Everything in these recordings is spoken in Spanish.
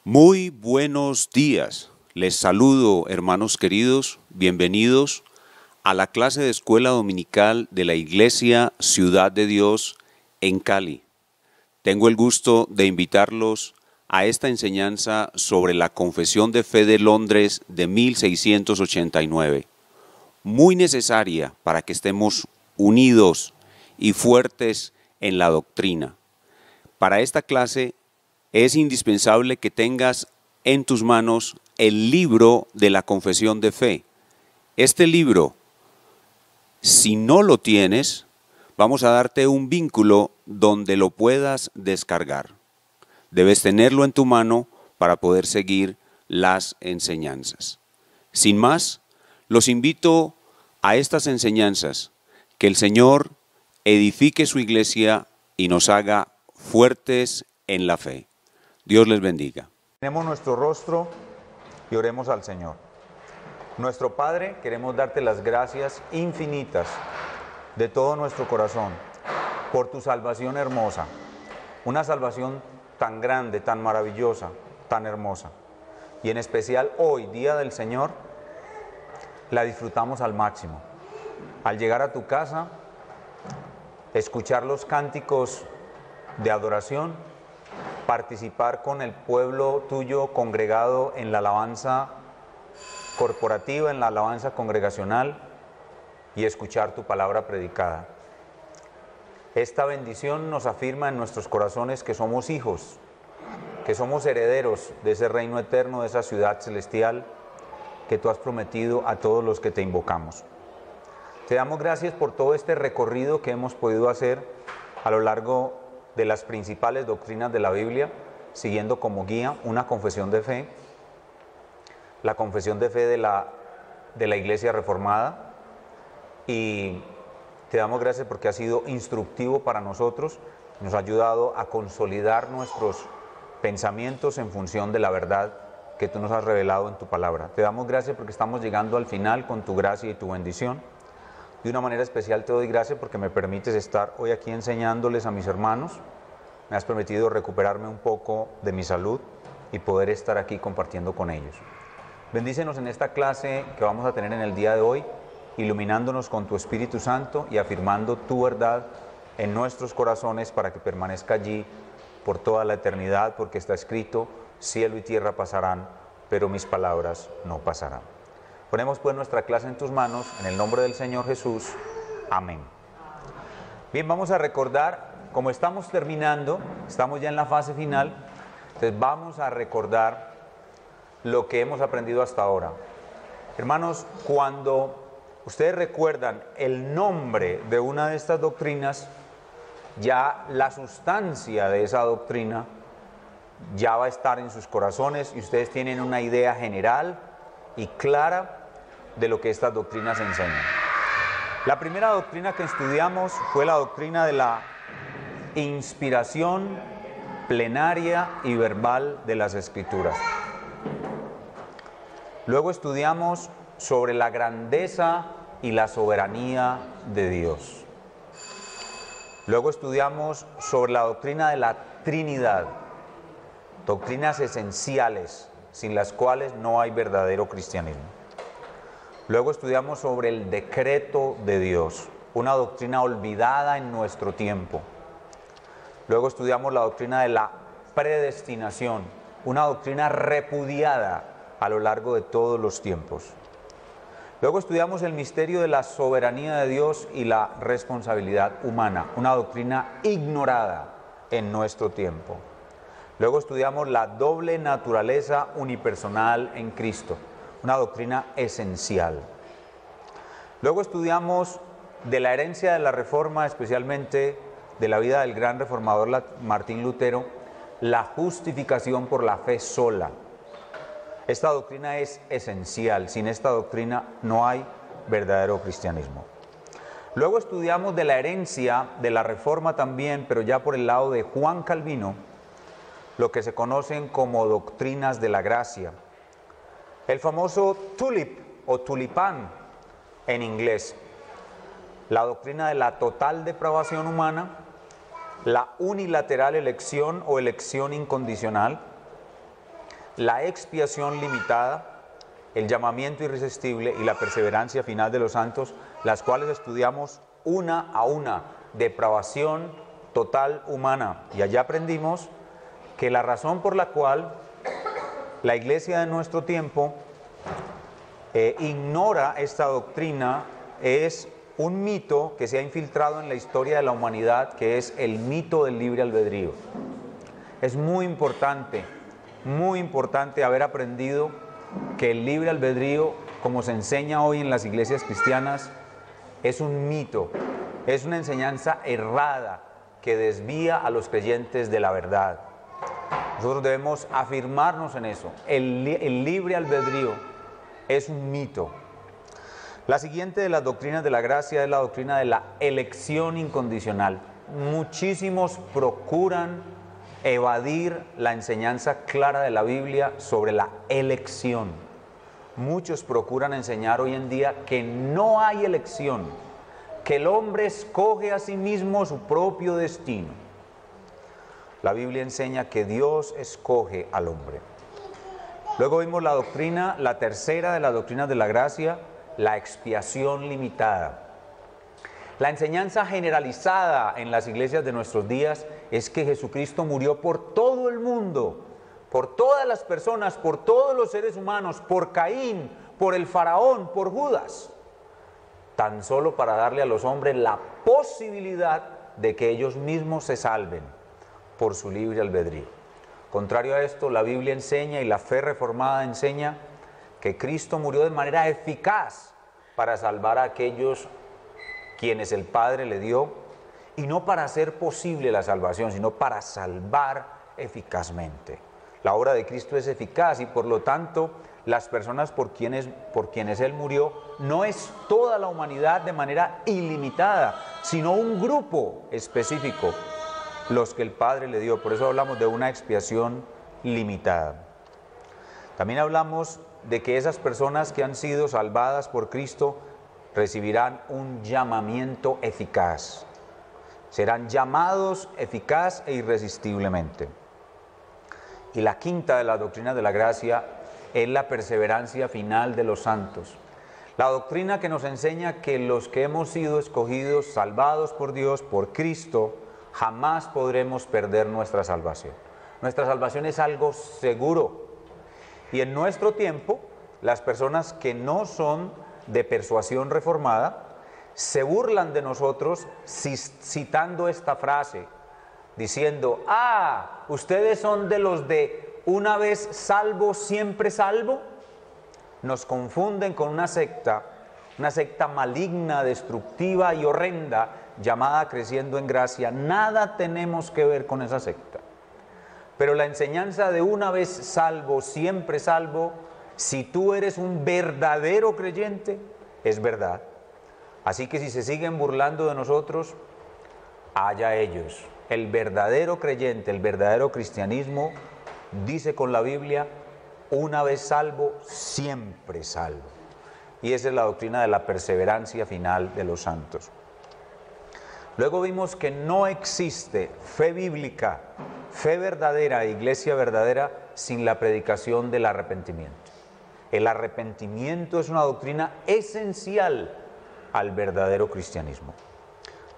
Muy buenos días. Les saludo, hermanos queridos, bienvenidos a la clase de escuela dominical de la Iglesia Ciudad de Dios en Cali. Tengo el gusto de invitarlos a esta enseñanza sobre la Confesión de Fe de Londres de 1689, muy necesaria para que estemos unidos y fuertes en la doctrina. Para esta clase es indispensable que tengas en tus manos el libro de la Confesión de Fe. Este libro, si no lo tienes, vamos a darte un vínculo donde lo puedas descargar. Debes tenerlo en tu mano para poder seguir las enseñanzas. Sin más, los invito a estas enseñanzas, que el Señor edifique su iglesia y nos haga fuertes en la fe. Dios les bendiga. Tenemos nuestro rostro y oremos al Señor. Nuestro Padre, queremos darte las gracias infinitas de todo nuestro corazón por tu salvación hermosa, una salvación tan grande, tan maravillosa, tan hermosa. Y en especial hoy, Día del Señor, la disfrutamos al máximo. Al llegar a tu casa, escuchar los cánticos de adoración, participar con el pueblo tuyo congregado en la alabanza corporativa, en la alabanza congregacional y escuchar tu palabra predicada. Esta bendición nos afirma en nuestros corazones que somos hijos, que somos herederos de ese reino eterno, de esa ciudad celestial que tú has prometido a todos los que te invocamos. Te damos gracias por todo este recorrido que hemos podido hacer a lo largo de las principales doctrinas de la Biblia, siguiendo como guía una confesión de fe, la confesión de fe de la Iglesia Reformada, y te damos gracias porque ha sido instructivo para nosotros, nos ha ayudado a consolidar nuestros pensamientos en función de la verdad que tú nos has revelado en tu palabra. Te damos gracias porque estamos llegando al final con tu gracia y tu bendición. De una manera especial te doy gracias porque me permites estar hoy aquí enseñándoles a mis hermanos. Me has permitido recuperarme un poco de mi salud y poder estar aquí compartiendo con ellos. Bendícenos en esta clase que vamos a tener en el día de hoy, iluminándonos con tu Espíritu Santo y afirmando tu verdad en nuestros corazones para que permanezca allí por toda la eternidad, porque está escrito: cielo y tierra pasarán, pero mis palabras no pasarán. Ponemos pues nuestra clase en tus manos, en el nombre del Señor Jesús. Amén. Bien, vamos a recordar, como estamos terminando, estamos ya en la fase final, entonces vamos a recordar lo que hemos aprendido hasta ahora. Hermanos, cuando ustedes recuerdan el nombre de una de estas doctrinas, ya la sustancia de esa doctrina ya va a estar en sus corazones y ustedes tienen una idea general y clara de lo que estas doctrinas enseñan. La primera doctrina que estudiamos fue la doctrina de la inspiración plenaria y verbal de las Escrituras. Luego estudiamos sobre la grandeza y la soberanía de Dios. Luego estudiamos sobre la doctrina de la Trinidad, doctrinas esenciales sin las cuales no hay verdadero cristianismo. Luego estudiamos sobre el decreto de Dios, una doctrina olvidada en nuestro tiempo. Luego estudiamos la doctrina de la predestinación, una doctrina repudiada a lo largo de todos los tiempos. Luego estudiamos el misterio de la soberanía de Dios y la responsabilidad humana, una doctrina ignorada en nuestro tiempo. Luego estudiamos la doble naturaleza unipersonal en Cristo, una doctrina esencial. Luego estudiamos de la herencia de la Reforma, especialmente de la vida del gran reformador Martín Lutero, la justificación por la fe sola. Esta doctrina es esencial, sin esta doctrina no hay verdadero cristianismo. Luego estudiamos de la herencia de la Reforma también, pero ya por el lado de Juan Calvino, lo que se conocen como doctrinas de la gracia. El famoso tulip o tulipán en inglés, la doctrina de la total depravación humana, la unilateral elección o elección incondicional, la expiación limitada, el llamamiento irresistible y la perseverancia final de los santos, las cuales estudiamos una a una, depravación total humana. Y allá aprendimos que la razón por la cual la iglesia de nuestro tiempo ignora esta doctrina es un mito que se ha infiltrado en la historia de la humanidad, que es el mito del libre albedrío. Es muy importante haber aprendido que el libre albedrío, como se enseña hoy en las iglesias cristianas, es un mito, es una enseñanza errada que desvía a los creyentes de la verdad. Nosotros debemos afirmarnos en eso. El libre albedrío es un mito. La siguiente de las doctrinas de la gracia es la doctrina de la elección incondicional. Muchísimos procuran evadir la enseñanza clara de la Biblia sobre la elección. Muchos procuran enseñar hoy en día que no hay elección, que el hombre escoge a sí mismo su propio destino. La Biblia enseña que Dios escoge al hombre. Luego vimos la doctrina, la tercera de las doctrinas de la gracia, la expiación limitada. La enseñanza generalizada en las iglesias de nuestros días es que Jesucristo murió por todo el mundo, por todas las personas, por todos los seres humanos, por Caín, por el faraón, por Judas, tan solo para darle a los hombres la posibilidad de que ellos mismos se salven por su libre albedrío. Contrario a esto, la Biblia enseña y la fe reformada enseña que Cristo murió de manera eficaz para salvar a aquellos quienes el Padre le dio, y no para hacer posible la salvación, sino para salvar eficazmente. La obra de Cristo es eficaz y por lo tanto las personas por quienes Él murió no es toda la humanidad de manera ilimitada, sino un grupo específico, los que el Padre le dio. Por eso hablamos de una expiación limitada. También hablamos de que esas personas que han sido salvadas por Cristo recibirán un llamamiento eficaz. Serán llamados eficaz e irresistiblemente. Y la quinta de las doctrinas de la gracia es la perseverancia final de los santos. La doctrina que nos enseña que los que hemos sido escogidos, salvados por Dios, por Cristo, jamás podremos perder nuestra salvación. Nuestra salvación es algo seguro. Y en nuestro tiempo, las personas que no son de persuasión reformada se burlan de nosotros citando esta frase, diciendo: ustedes son de los de una vez salvo, siempre salvo. Nos confunden con una secta maligna, destructiva y horrenda llamada Creciendo en Gracia. Nada tenemos que ver con esa secta. Pero la enseñanza de una vez salvo, siempre salvo, si tú eres un verdadero creyente, es verdad. Así que si se siguen burlando de nosotros, allá ellos. El verdadero creyente, el verdadero cristianismo, dice con la Biblia: una vez salvo, siempre salvo. Y esa es la doctrina de la perseverancia final de los santos. Luego vimos que no existe fe bíblica, fe verdadera, iglesia verdadera, sin la predicación del arrepentimiento. El arrepentimiento es una doctrina esencial al verdadero cristianismo.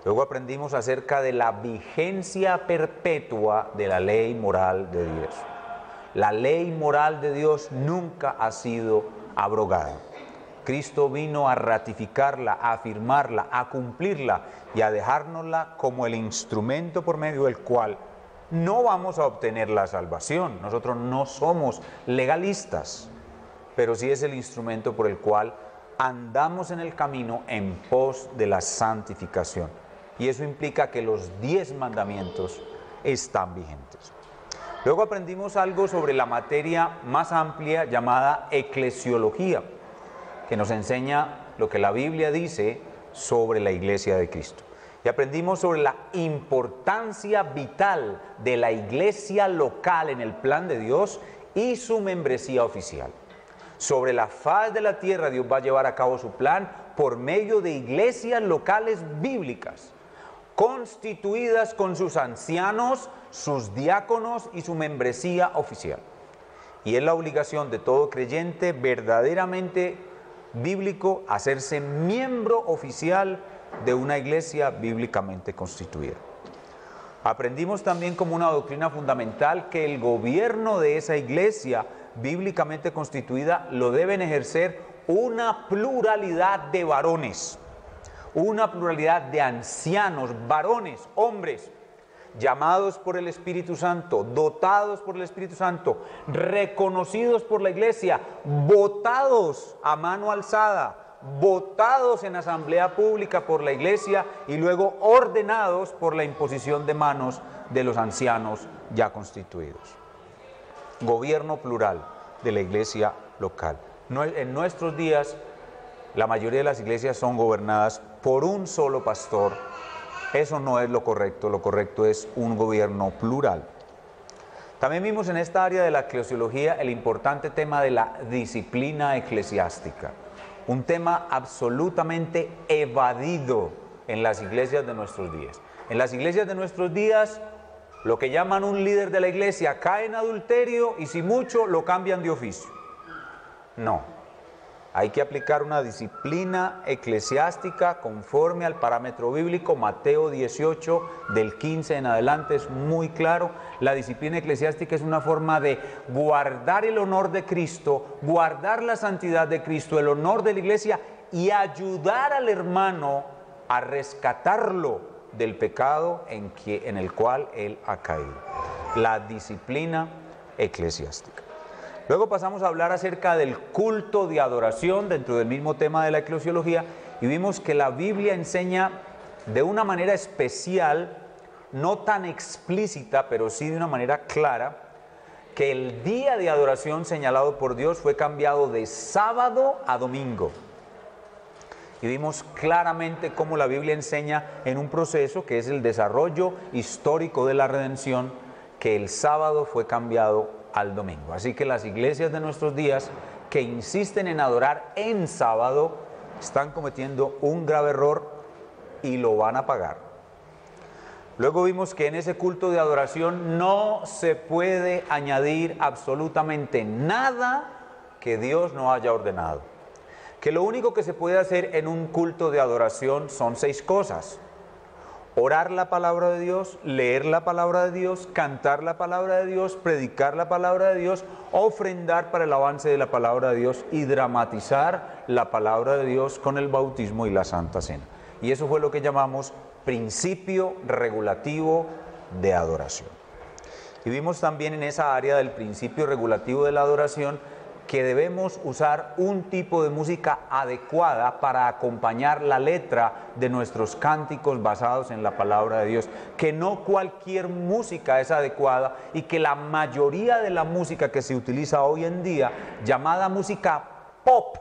Luego aprendimos acerca de la vigencia perpetua de la ley moral de Dios. La ley moral de Dios nunca ha sido abrogada. Cristo vino a ratificarla, a afirmarla, a cumplirla y a dejárnosla como el instrumento por medio del cual no vamos a obtener la salvación. Nosotros no somos legalistas, pero sí es el instrumento por el cual andamos en el camino en pos de la santificación. Y eso implica que los 10 mandamientos están vigentes. Luego aprendimos algo sobre la materia más amplia llamada eclesiología, que nos enseña lo que la Biblia dice sobre la iglesia de Cristo. Y aprendimos sobre la importancia vital de la iglesia local en el plan de Dios y su membresía oficial. Sobre la faz de la tierra Dios va a llevar a cabo su plan por medio de iglesias locales bíblicas, constituidas con sus ancianos, sus diáconos y su membresía oficial. Y es la obligación de todo creyente verdaderamente bíblico hacerse miembro oficial de una iglesia bíblicamente constituida. Aprendimos también como una doctrina fundamental que el gobierno de esa iglesia bíblicamente constituida lo deben ejercer una pluralidad de varones, una pluralidad de ancianos, varones, hombres, llamados por el Espíritu Santo, dotados por el Espíritu Santo, reconocidos por la iglesia, votados a mano alzada, votados en asamblea pública por la iglesia y luego ordenados por la imposición de manos de los ancianos ya constituidos. Gobierno plural de la iglesia local. En nuestros días, la mayoría de las iglesias son gobernadas por un solo pastor. Eso no es lo correcto es un gobierno plural. También vimos en esta área de la eclesiología el importante tema de la disciplina eclesiástica, un tema absolutamente evadido en las iglesias de nuestros días. En las iglesias de nuestros días, lo que llaman un líder de la iglesia cae en adulterio y si mucho lo cambian de oficio. No, hay que aplicar una disciplina eclesiástica conforme al parámetro bíblico. Mateo 18, del 15 en adelante es muy claro. La disciplina eclesiástica es una forma de guardar el honor de Cristo, guardar la santidad de Cristo, el honor de la iglesia y ayudar al hermano a rescatarlo del pecado en el cual él ha caído. La disciplina eclesiástica. Luego pasamos a hablar acerca del culto de adoración dentro del mismo tema de la eclesiología y vimos que la Biblia enseña de una manera especial, no tan explícita, pero sí de una manera clara, que el día de adoración señalado por Dios fue cambiado de sábado a domingo. Y vimos claramente cómo la Biblia enseña en un proceso que es el desarrollo histórico de la redención, que el sábado fue cambiado al domingo. Así que las iglesias de nuestros días que insisten en adorar en sábado están cometiendo un grave error y lo van a pagar. Luego vimos que en ese culto de adoración no se puede añadir absolutamente nada que Dios no haya ordenado. Que lo único que se puede hacer en un culto de adoración son 6 cosas. Orar la palabra de Dios, leer la palabra de Dios, cantar la palabra de Dios, predicar la palabra de Dios, ofrendar para el avance de la palabra de Dios y dramatizar la palabra de Dios con el bautismo y la Santa Cena. Y eso fue lo que llamamos principio regulativo de adoración. Y vimos también en esa área del principio regulativo de la adoración que debemos usar un tipo de música adecuada para acompañar la letra de nuestros cánticos basados en la palabra de Dios, que no cualquier música es adecuada y que la mayoría de la música que se utiliza hoy en día, llamada música pop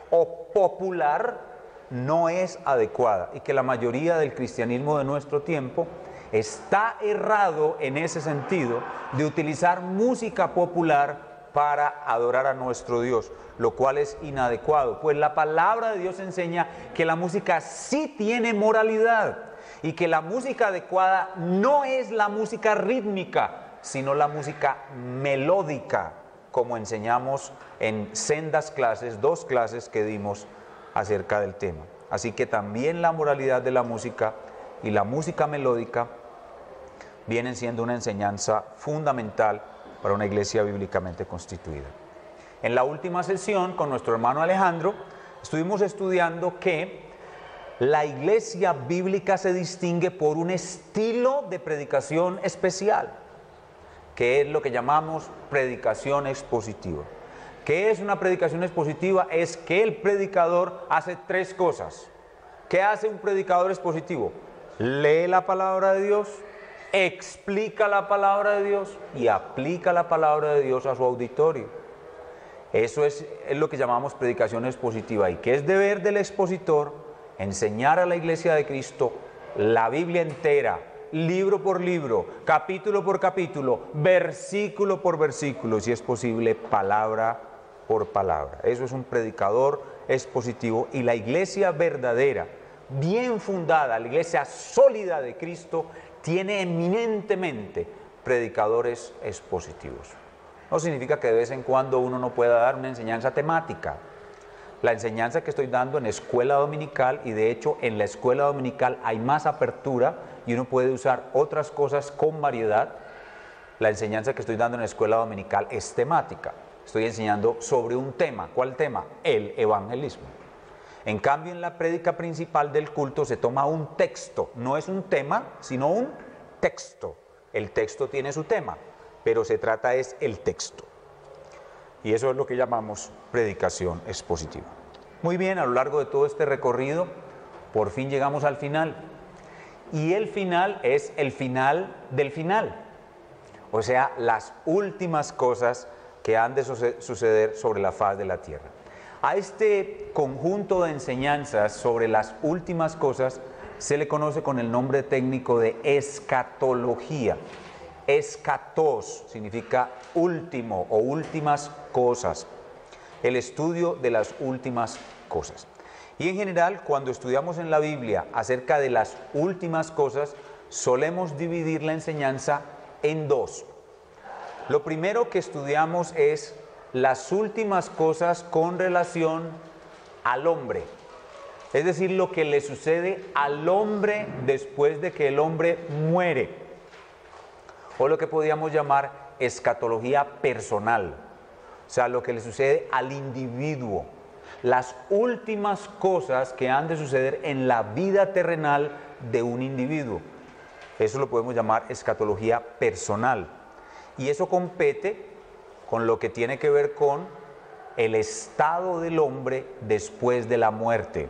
o popular, no es adecuada y que la mayoría del cristianismo de nuestro tiempo está errado en ese sentido de utilizar música popular para adorar a nuestro Dios, lo cual es inadecuado, pues la palabra de Dios enseña que la música sí tiene moralidad y que la música adecuada no es la música rítmica, sino la música melódica, como enseñamos en sendas clases, 2 clases que dimos acerca del tema. Así que también la moralidad de la música y la música melódica vienen siendo una enseñanza fundamental para una iglesia bíblicamente constituida. En la última sesión con nuestro hermano Alejandro estuvimos estudiando que la iglesia bíblica se distingue por un estilo de predicación especial, que es lo que llamamos predicación expositiva. ¿Qué es una predicación expositiva? Es que el predicador hace 3 cosas. ¿Qué hace un predicador expositivo? Lee la palabra de Dios, explica la palabra de Dios y aplica la palabra de Dios a su auditorio. Eso es lo que llamamos predicación expositiva y que es deber del expositor enseñar a la iglesia de Cristo la Biblia entera, libro por libro, capítulo por capítulo, versículo por versículo, si es posible, palabra por palabra. Eso es un predicador expositivo y la iglesia verdadera, bien fundada, la iglesia sólida de Cristo, tiene eminentemente predicadores expositivos. No significa que de vez en cuando uno no pueda dar una enseñanza temática. La enseñanza que estoy dando en escuela dominical, y de hecho en la escuela dominical hay más apertura y uno puede usar otras cosas con variedad. La enseñanza que estoy dando en la escuela dominical es temática. Estoy enseñando sobre un tema. ¿Cuál tema? El evangelismo. En cambio, en la prédica principal del culto se toma un texto. No es un tema, sino un texto. El texto tiene su tema, pero se trata es el texto. Y eso es lo que llamamos predicación expositiva. Muy bien, a lo largo de todo este recorrido, por fin llegamos al final. Y el final es el final del final. O sea, las últimas cosas que han de suceder sobre la faz de la tierra. A este conjunto de enseñanzas sobre las últimas cosas se le conoce con el nombre técnico de escatología. Escatos significa último o últimas cosas, el estudio de las últimas cosas. Y en general, cuando estudiamos en la Biblia acerca de las últimas cosas, solemos dividir la enseñanza en dos. Lo primero que estudiamos es las últimas cosas con relación al hombre, es decir, lo que le sucede al hombre después de que el hombre muere, o lo que podríamos llamar escatología personal, o sea, lo que le sucede al individuo, las últimas cosas que han de suceder en la vida terrenal de un individuo. Eso lo podemos llamar escatología personal, y eso compete con lo que tiene que ver con el estado del hombre después de la muerte.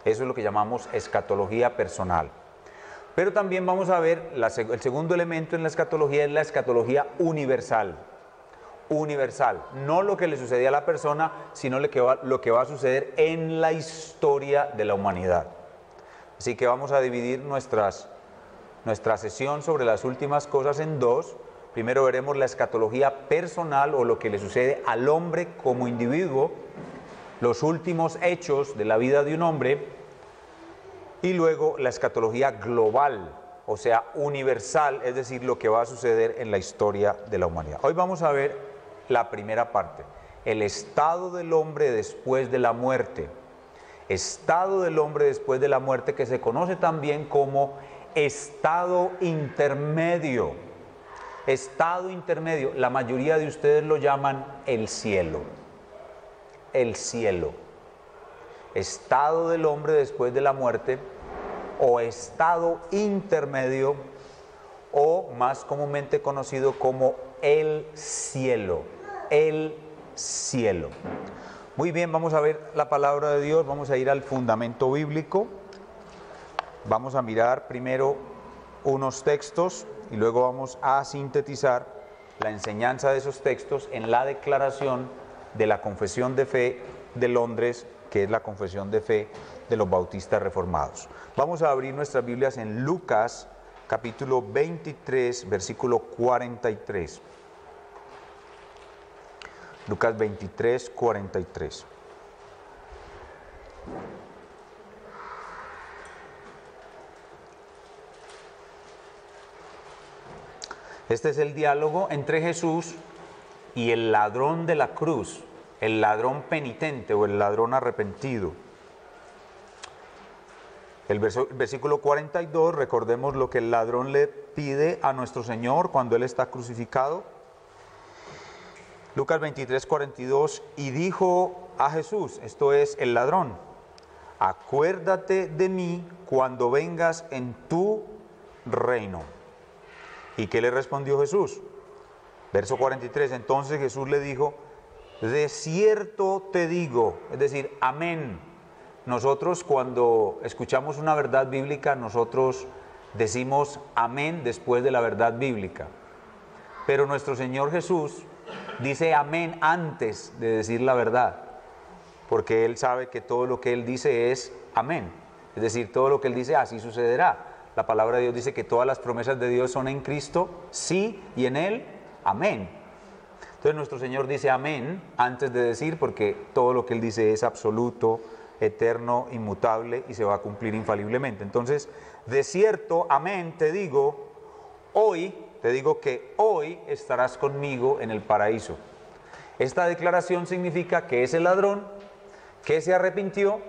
Eso es lo que llamamos escatología personal. Pero también vamos a ver, el segundo elemento en la escatología es la escatología universal. Universal, no lo que le sucedía a la persona, sino lo que va a suceder en la historia de la humanidad. Así que vamos a dividir nuestra sesión sobre las últimas cosas en dos. Primero veremos la escatología personal, o lo que le sucede al hombre como individuo, los últimos hechos de la vida de un hombre, y luego la escatología global, o sea, universal, es decir, lo que va a suceder en la historia de la humanidad. Hoy vamos a ver la primera parte, el estado del hombre después de la muerte. Estado del hombre después de la muerte, que se conoce también como estado intermedio. Estado intermedio, la mayoría de ustedes lo llaman el cielo. El cielo. Estado del hombre después de la muerte, o estado intermedio, o más comúnmente conocido como el cielo. El cielo. Muy bien, vamos a ver la palabra de Dios, vamos a ir al fundamento bíblico. Vamos a mirar primero unos textos y luego vamos a sintetizar la enseñanza de esos textos en la declaración de la Confesión de Fe de Londres, que es la confesión de fe de los bautistas reformados. Vamos a abrir nuestras Biblias en Lucas, capítulo 23, versículo 43. Lucas 23, 43. Este es el diálogo entre Jesús y el ladrón de la cruz, el ladrón penitente o el ladrón arrepentido. El versículo 42, recordemos lo que el ladrón le pide a nuestro Señor cuando Él está crucificado. Lucas 23, 42, y dijo a Jesús, esto es el ladrón, acuérdate de mí cuando vengas en tu reino. ¿Y qué le respondió Jesús? Verso 43, entonces Jesús le dijo, de cierto te digo, es decir, amén. Nosotros cuando escuchamos una verdad bíblica, nosotros decimos amén después de la verdad bíblica. Pero nuestro Señor Jesús dice amén antes de decir la verdad, porque Él sabe que todo lo que Él dice es amén. Es decir, todo lo que Él dice así sucederá. La palabra de Dios dice que todas las promesas de Dios son en Cristo, sí, y en Él, amén. Entonces nuestro Señor dice amén antes de decir, porque todo lo que Él dice es absoluto, eterno, inmutable y se va a cumplir infaliblemente. Entonces, de cierto, amén, te digo, hoy te digo que hoy estarás conmigo en el paraíso. Esta declaración significa que ese ladrón que se arrepintió,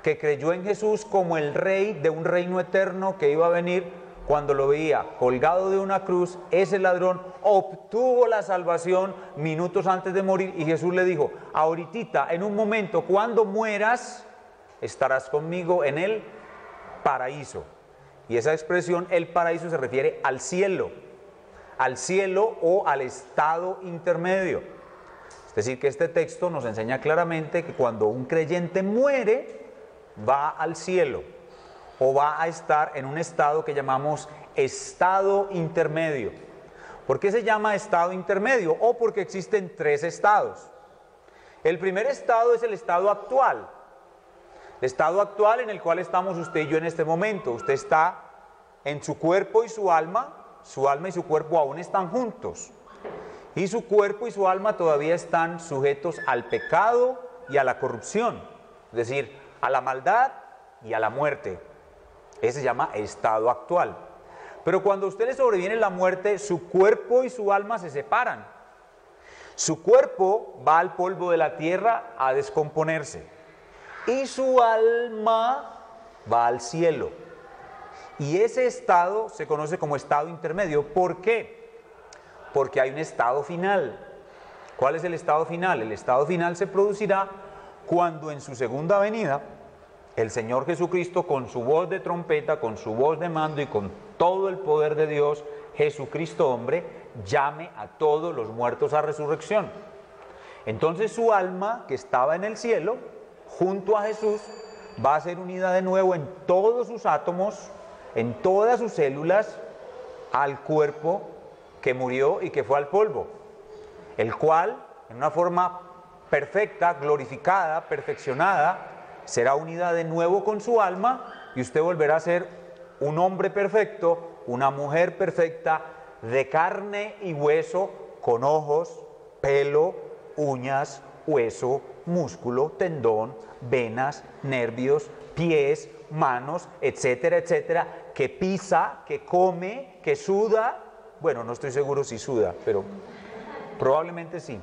que creyó en Jesús como el rey de un reino eterno que iba a venir, cuando lo veía colgado de una cruz, ese ladrón obtuvo la salvación minutos antes de morir, y Jesús le dijo: ahorita, en un momento, cuando mueras, estarás conmigo en el paraíso. Y esa expresión, el paraíso, se refiere al cielo o al estado intermedio. Es decir, que este texto nos enseña claramente que cuando un creyente muere, va al cielo o va a estar en un estado que llamamos estado intermedio. ¿Por qué se llama estado intermedio? O porque existen tres estados. El primer estado es el estado actual. El estado actual en el cual estamos usted y yo en este momento. Usted está en su cuerpo y su alma y su cuerpo aún están juntos. Y su cuerpo y su alma todavía están sujetos al pecado y a la corrupción. Es decir, a la maldad y a la muerte. Ese se llama estado actual. Pero cuando a usted le sobreviene la muerte, su cuerpo y su alma se separan. Su cuerpo va al polvo de la tierra a descomponerse. Y su alma va al cielo. Y ese estado se conoce como estado intermedio. ¿Por qué? Porque hay un estado final. ¿Cuál es el estado final? El estado final se producirá cuando en su segunda venida el Señor Jesucristo, con su voz de trompeta, con su voz de mando y con todo el poder de Dios, Jesucristo hombre, llame a todos los muertos a resurrección. Entonces su alma, que estaba en el cielo, junto a Jesús, va a ser unida de nuevo en todos sus átomos, en todas sus células, al cuerpo que murió y que fue al polvo, el cual, en una forma perfecta, glorificada, perfeccionada, será unida de nuevo con su alma, y usted volverá a ser un hombre perfecto, una mujer perfecta, de carne y hueso, con ojos, pelo, uñas, hueso, músculo, tendón, venas, nervios, pies, manos, etcétera, etcétera, que pisa, que come, que suda. Bueno, no estoy seguro si suda, pero probablemente sí.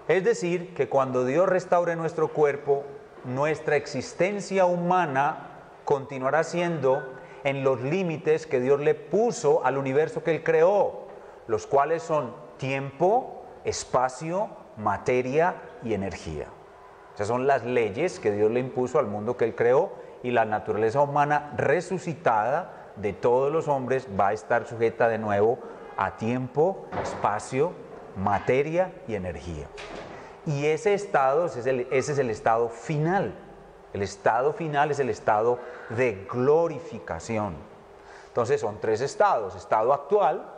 Es decir, que cuando Dios restaure nuestro cuerpo, nuestra existencia humana continuará siendo en los límites que Dios le puso al universo que Él creó, los cuales son tiempo, espacio, materia y energía. Esas son las leyes que Dios le impuso al mundo que Él creó, y la naturaleza humana resucitada de todos los hombres va a estar sujeta de nuevo a tiempo, espacio, materia y energía. Y ese estado, ese es el estado final. El estado final es el estado de glorificación. Entonces son tres estados: estado actual,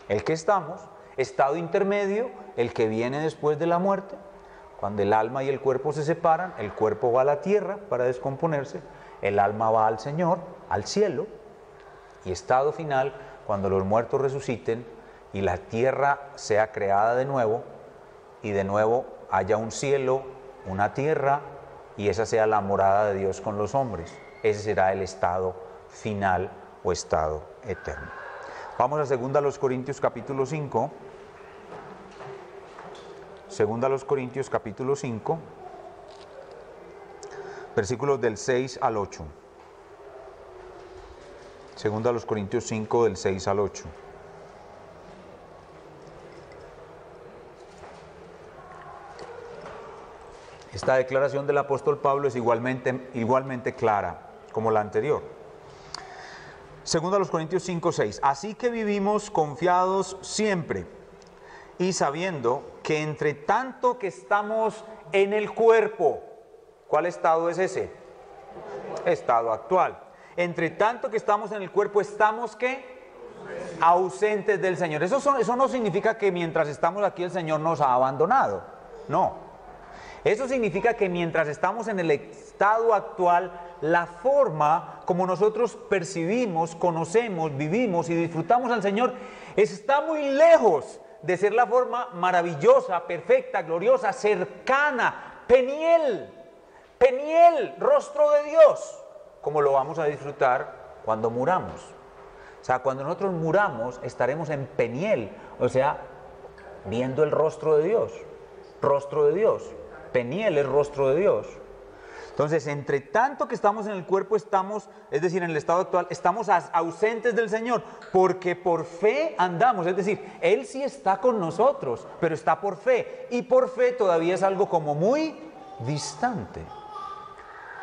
el que estamos; estado intermedio, el que viene después de la muerte, cuando el alma y el cuerpo se separan, el cuerpo va a la tierra para descomponerse, el alma va al Señor, al cielo; y estado final, cuando los muertos resuciten y la tierra sea creada de nuevo, y de nuevo haya un cielo, una tierra, y esa sea la morada de Dios con los hombres. Ese será el estado final o estado eterno. Vamos a 2 Corintios capítulo 5. 2 Corintios capítulo 5, versículos del 6 al 8. 2 Corintios 5, del 6 al 8. Esta declaración del apóstol Pablo es igualmente clara como la anterior. 2 Corintios 5, 6. Así que vivimos confiados siempre, y sabiendo que entre tanto que estamos en el cuerpo, ¿cuál estado es ese? Estado actual. Entre tanto que estamos en el cuerpo, ¿estamos qué? Ausentes del Señor. Eso no significa que mientras estamos aquí el Señor nos ha abandonado. No. Eso significa que mientras estamos en el estado actual, la forma como nosotros percibimos, conocemos, vivimos y disfrutamos al Señor está muy lejos de ser la forma maravillosa, perfecta, gloriosa, cercana, peniel, rostro de Dios, como lo vamos a disfrutar cuando muramos. O sea, cuando nosotros muramos, estaremos en Peniel, o sea, viendo el rostro de Dios. Rostro de Dios. Peniel es rostro de Dios. Entonces, entre tanto que estamos en el cuerpo, estamos, es decir, en el estado actual, estamos ausentes del Señor, porque por fe andamos, es decir, Él sí está con nosotros, pero está por fe, y por fe todavía es algo como muy distante.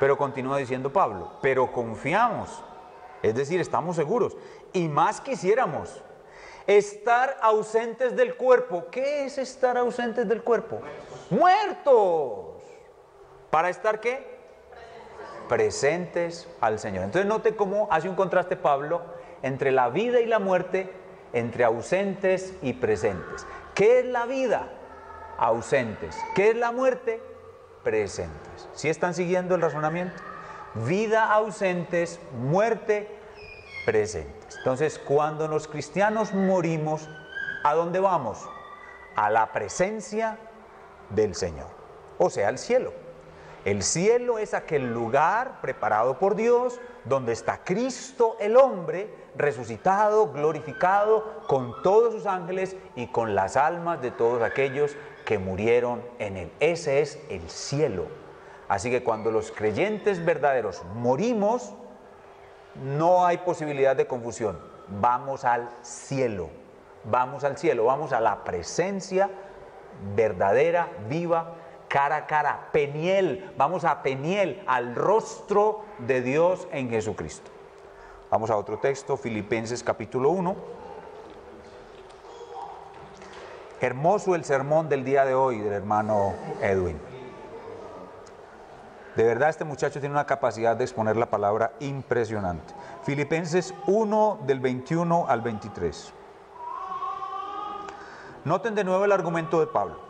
Pero continúa diciendo Pablo, pero confiamos, es decir, estamos seguros, y más quisiéramos estar ausentes del cuerpo. ¿Qué es estar ausentes del cuerpo? Muertos. ¿Para estar qué? Presentes al Señor. Entonces note cómo hace un contraste Pablo entre la vida y la muerte, entre ausentes y presentes. ¿Qué es la vida? Ausentes. ¿Qué es la muerte? Presentes. ¿Sí están siguiendo el razonamiento? Vida ausentes, muerte presentes. Entonces, cuando los cristianos morimos, ¿a dónde vamos? A la presencia del Señor, o sea, al cielo. El cielo es aquel lugar preparado por Dios, donde está Cristo el hombre, resucitado, glorificado, con todos sus ángeles y con las almas de todos aquellos que murieron en él. Ese es el cielo. Así que cuando los creyentes verdaderos morimos, no hay posibilidad de confusión. Vamos al cielo, vamos al cielo, vamos a la presencia verdadera, viva, cara a cara, Peniel, vamos a Peniel, al rostro de Dios en Jesucristo. Vamos a otro texto, Filipenses capítulo 1. Hermoso el sermón del día de hoy del hermano Edwin. De verdad este muchacho tiene una capacidad de exponer la palabra impresionante. Filipenses 1 del 21 al 23. Noten de nuevo el argumento de Pablo.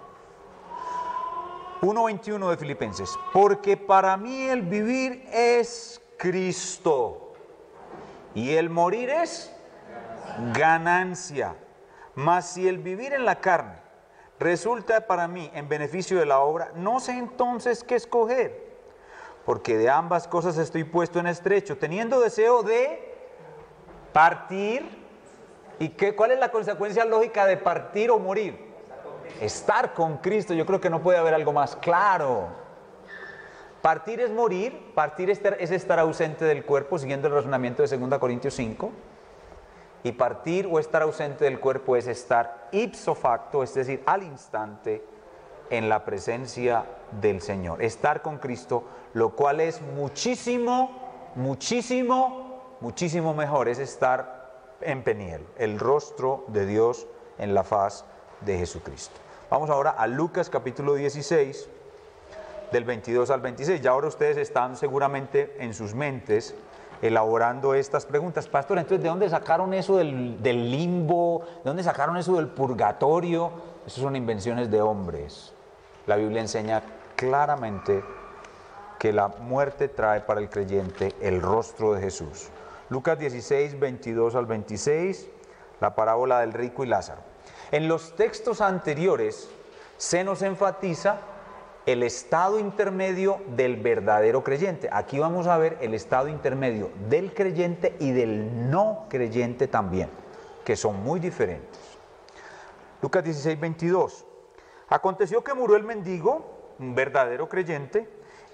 1:21 de Filipenses. Porque para mí el vivir es Cristo y el morir es ganancia. Mas si el vivir en la carne resulta para mí en beneficio de la obra, no sé entonces qué escoger. Porque de ambas cosas estoy puesto en estrecho, teniendo deseo de partir. ¿Y cuál es la consecuencia lógica de partir o morir? Estar con Cristo. Yo creo que no puede haber algo más claro. Partir es morir, partir es estar ausente del cuerpo, siguiendo el razonamiento de 2 Corintios 5. Y partir o estar ausente del cuerpo es estar ipso facto, es decir, al instante, en la presencia del Señor. Estar con Cristo, lo cual es muchísimo, muchísimo, muchísimo mejor. Es estar en Peniel, el rostro de Dios en la faz de Jesucristo. Vamos ahora a Lucas capítulo 16, del 22 al 26. Ya ahora ustedes están seguramente en sus mentes elaborando estas preguntas. Pastor, entonces, ¿de dónde sacaron eso del limbo? ¿De dónde sacaron eso del purgatorio? Esas son invenciones de hombres. La Biblia enseña claramente que la muerte trae para el creyente el rostro de Jesús. Lucas 16, 22 al 26, la parábola del rico y Lázaro. En los textos anteriores se nos enfatiza el estado intermedio del verdadero creyente. Aquí vamos a ver el estado intermedio del creyente y del no creyente también, que son muy diferentes. Lucas 16, 22. Aconteció que murió el mendigo, un verdadero creyente,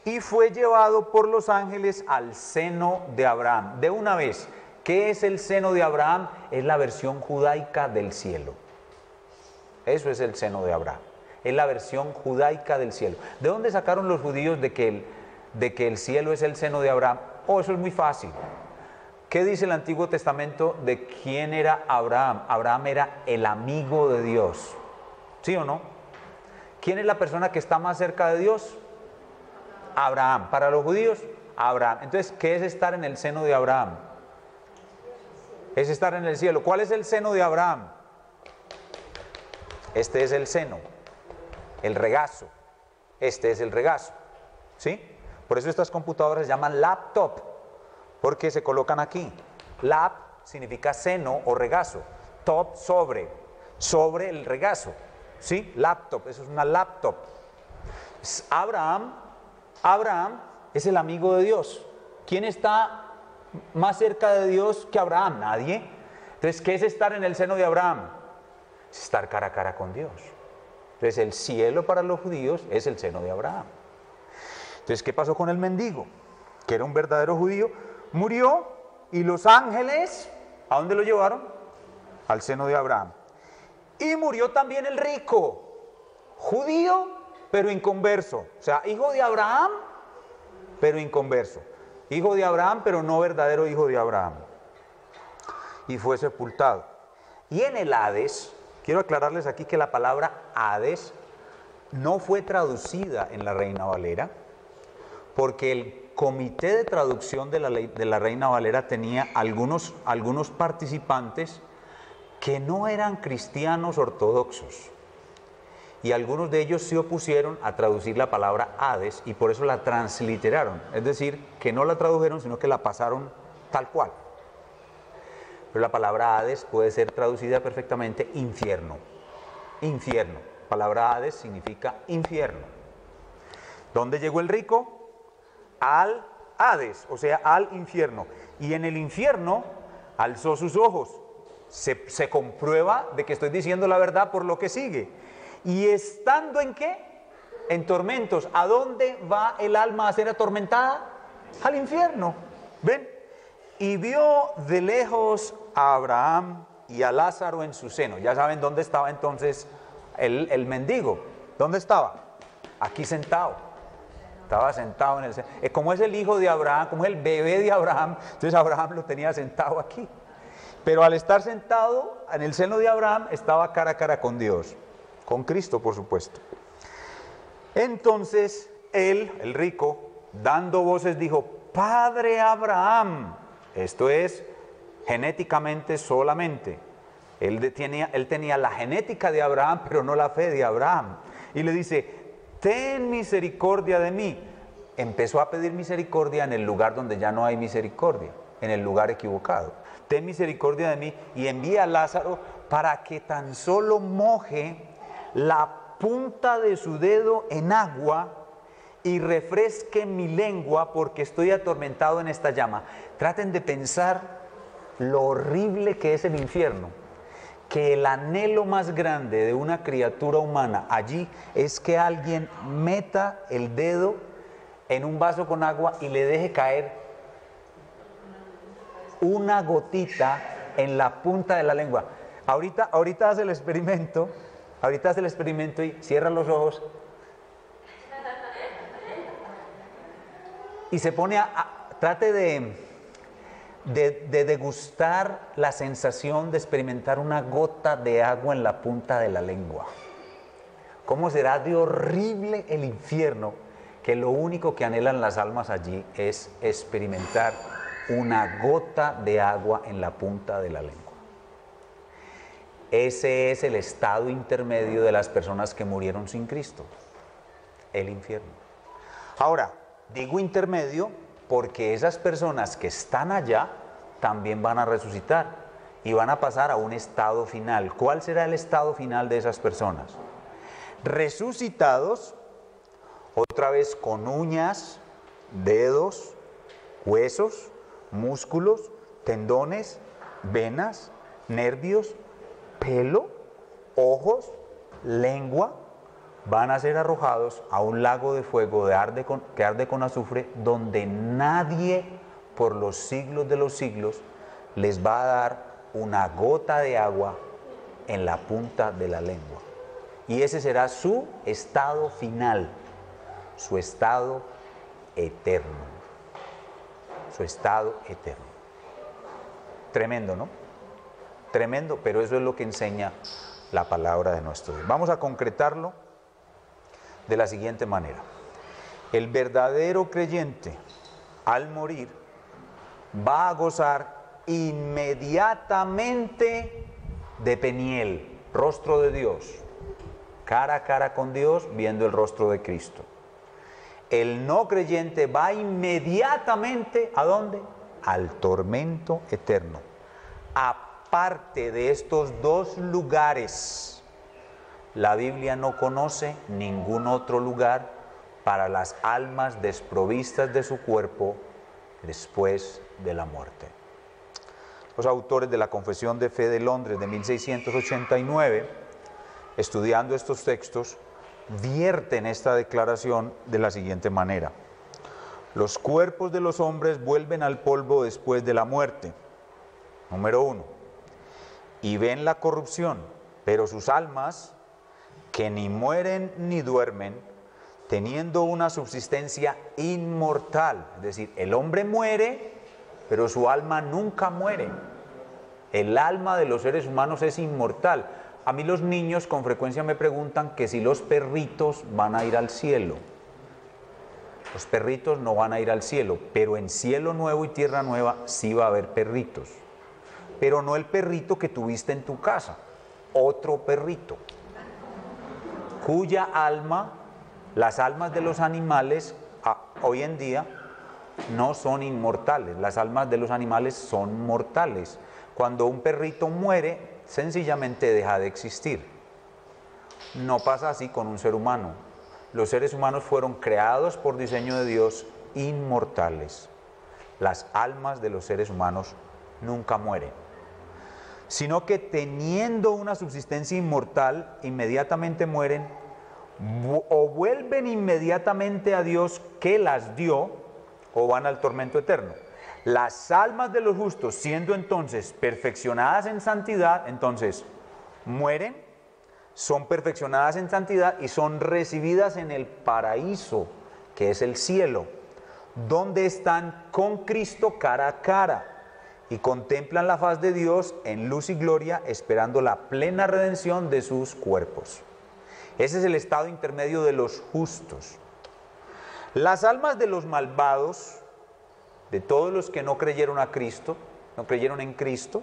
y fue llevado por los ángeles al seno de Abraham. De una vez, ¿qué es el seno de Abraham? Es la versión judaica del cielo. Eso es el seno de Abraham. Es la versión judaica del cielo. ¿De dónde sacaron los judíos de que el cielo es el seno de Abraham? Oh, eso es muy fácil. ¿Qué dice el Antiguo Testamento de quién era Abraham? Abraham era el amigo de Dios. ¿Sí o no? ¿Quién es la persona que está más cerca de Dios? Abraham. Para los judíos, Abraham. Entonces, ¿qué es estar en el seno de Abraham? Es estar en el cielo. ¿Cuál es el seno de Abraham? Este es el seno, el regazo. Este es el regazo. ¿Sí? Por eso estas computadoras se llaman laptop, porque se colocan aquí. Lap significa seno o regazo. Top, sobre el regazo. ¿Sí? Laptop, eso es una laptop. Abraham es el amigo de Dios. ¿Quién está más cerca de Dios que Abraham? Nadie. Entonces, ¿qué es estar en el seno de Abraham? Es estar cara a cara con Dios. Entonces, el cielo para los judíos es el seno de Abraham. Entonces, ¿qué pasó con el mendigo? Que era un verdadero judío, murió y los ángeles, ¿a dónde lo llevaron? Al seno de Abraham. Y murió también el rico, judío, pero inconverso. O sea, hijo de Abraham, pero inconverso. Hijo de Abraham, pero no verdadero hijo de Abraham. Y fue sepultado. Y en el Hades, quiero aclararles aquí que la palabra Hades no fue traducida en la Reina Valera, porque el comité de traducción de la Reina Valera tenía algunos participantes que no eran cristianos ortodoxos. Y algunos de ellos se opusieron a traducir la palabra Hades y por eso la transliteraron. Es decir, que no la tradujeron, sino que la pasaron tal cual. Pero la palabra Hades puede ser traducida perfectamente infierno. Infierno. La palabra Hades significa infierno. ¿Dónde llegó el rico? Al Hades, o sea, al infierno. Y en el infierno alzó sus ojos. Se comprueba de que estoy diciendo la verdad por lo que sigue. Y estando ¿en qué? En tormentos. ¿A dónde va el alma a ser atormentada? Al infierno. ¿Ven? Y vio de lejos a Abraham y a Lázaro en su seno. Ya saben dónde estaba entonces el mendigo. ¿Dónde estaba? Aquí sentado. Estaba sentado en el seno. Como es el hijo de Abraham, como es el bebé de Abraham, entonces Abraham lo tenía sentado aquí. Pero al estar sentado en el seno de Abraham, estaba cara a cara con Dios, con Cristo, por supuesto. Entonces, él, el rico, dando voces, dijo, Padre Abraham. Esto es genéticamente solamente. Él tenía la genética de Abraham, pero no la fe de Abraham. Y le dice, ten misericordia de mí. Empezó a pedir misericordia en el lugar donde ya no hay misericordia, en el lugar equivocado. Ten misericordia de mí y envía a Lázaro para que tan solo moje la punta de su dedo en agua y refresque mi lengua porque estoy atormentado en esta llama. Traten de pensar lo horrible que es el infierno, que el anhelo más grande de una criatura humana allí es que alguien meta el dedo en un vaso con agua y le deje caer una gotita en la punta de la lengua. Ahorita hace el experimento, y cierra los ojos y se pone trate de degustar la sensación de experimentar una gota de agua en la punta de la lengua. ¿Cómo será de horrible el infierno que lo único que anhelan las almas allí es experimentar una gota de agua en la punta de la lengua? Ese es el estado intermedio de las personas que murieron sin Cristo, el infierno. Ahora, digo intermedio porque esas personas que están allá también van a resucitar y van a pasar a un estado final. ¿Cuál será el estado final de esas personas? Resucitados, otra vez con uñas, dedos, huesos, músculos, tendones, venas, nervios, pelo, ojos, lengua, van a ser arrojados a un lago de fuego que arde con azufre, donde nadie por los siglos de los siglos les va a dar una gota de agua en la punta de la lengua. Y ese será su estado final, su estado eterno. Su estado eterno. Tremendo, ¿no? Tremendo, pero eso es lo que enseña la palabra de nuestro Dios. Vamos a concretarlo de la siguiente manera. El verdadero creyente, al morir, va a gozar inmediatamente de Peniel, rostro de Dios, cara a cara con Dios, viendo el rostro de Cristo. El no creyente va inmediatamente, ¿a dónde? Al tormento eterno. Aparte de estos dos lugares, la Biblia no conoce ningún otro lugar para las almas desprovistas de su cuerpo después de la muerte. Los autores de la Confesión de Fe de Londres de 1689, estudiando estos textos, vierten esta declaración de la siguiente manera: los cuerpos de los hombres vuelven al polvo después de la muerte, número 1, y ven la corrupción, pero sus almas, que ni mueren ni duermen, teniendo una subsistencia inmortal. Es decir, el hombre muere, pero su alma nunca muere. El alma de los seres humanos es inmortal. A mí los niños con frecuencia me preguntan que si los perritos van a ir al cielo. Los perritos no van a ir al cielo, pero en cielo nuevo y tierra nueva sí va a haber perritos. Pero no el perrito que tuviste en tu casa, otro perrito, cuya alma, las almas de los animales hoy en día no son inmortales, las almas de los animales son mortales. Cuando un perrito muere, sencillamente deja de existir. No pasa así con un ser humano. Los seres humanos fueron creados por diseño de Dios inmortales. Las almas de los seres humanos nunca mueren, sino que teniendo una subsistencia inmortal, inmediatamente mueren o vuelven inmediatamente a Dios que las dio, o van al tormento eterno. Las almas de los justos, siendo entonces perfeccionadas en santidad, entonces mueren, son perfeccionadas en santidad y son recibidas en el paraíso, que es el cielo, donde están con Cristo cara a cara y contemplan la faz de Dios en luz y gloria, esperando la plena redención de sus cuerpos. Ese es el estado intermedio de los justos. Las almas de los malvados, de todos los que no creyeron a Cristo, no creyeron en Cristo,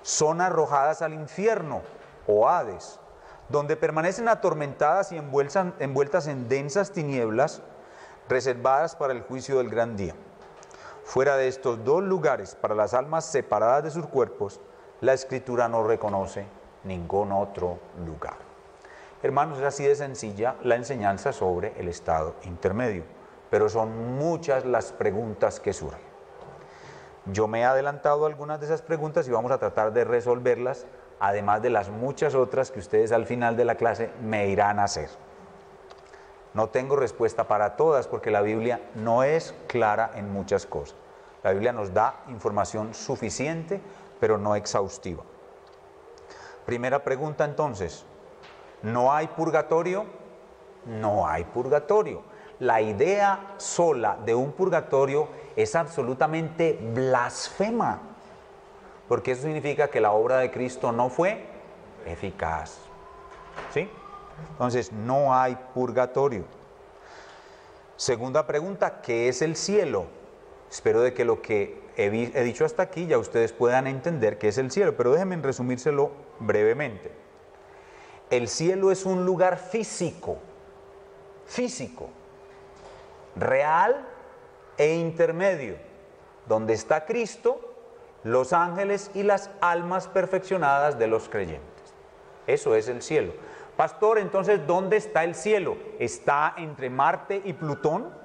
son arrojadas al infierno o Hades, donde permanecen atormentadas y envueltas en densas tinieblas, reservadas para el juicio del gran día. Fuera de estos dos lugares, para las almas separadas de sus cuerpos, la Escritura no reconoce ningún otro lugar. Hermanos, es así de sencilla la enseñanza sobre el estado intermedio, pero son muchas las preguntas que surgen. Yo me he adelantado a algunas de esas preguntas y vamos a tratar de resolverlas, además de las muchas otras que ustedes al final de la clase me irán a hacer. No tengo respuesta para todas porque la Biblia no es clara en muchas cosas. La Biblia nos da información suficiente, pero no exhaustiva. Primera pregunta entonces: ¿no hay purgatorio? No hay purgatorio. La idea sola de un purgatorio es absolutamente blasfema, porque eso significa que la obra de Cristo no fue eficaz. ¿Sí? Entonces, no hay purgatorio. Segunda pregunta: ¿qué es el cielo? Espero de que lo que he dicho hasta aquí ya ustedes puedan entender qué es el cielo, pero déjenme resumírselo brevemente. El cielo es un lugar físico, real e intermedio, donde está Cristo, los ángeles y las almas perfeccionadas de los creyentes. Eso es el cielo. Pastor, entonces, ¿dónde está el cielo? ¿Está entre Marte y Plutón?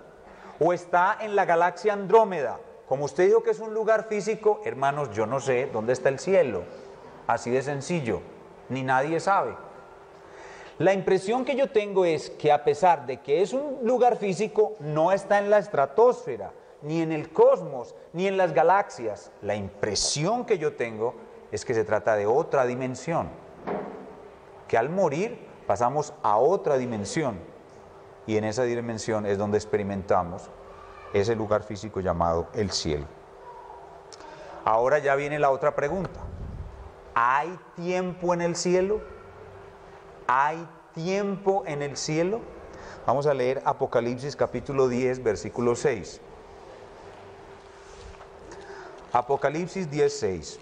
¿O está en la galaxia Andrómeda? Como usted dijo que es un lugar físico, hermanos, yo no sé dónde está el cielo. Así de sencillo, ni nadie sabe. La impresión que yo tengo es que a pesar de que es un lugar físico, no está en la estratosfera, ni en el cosmos, ni en las galaxias. La impresión que yo tengo es que se trata de otra dimensión, que al morir pasamos a otra dimensión, y en esa dimensión es donde experimentamos ese lugar físico llamado el cielo. Ahora ya viene la otra pregunta: ¿hay tiempo en el cielo? ¿Hay tiempo en el cielo? Vamos a leer Apocalipsis capítulo 10, versículo 6. Apocalipsis 10, 6.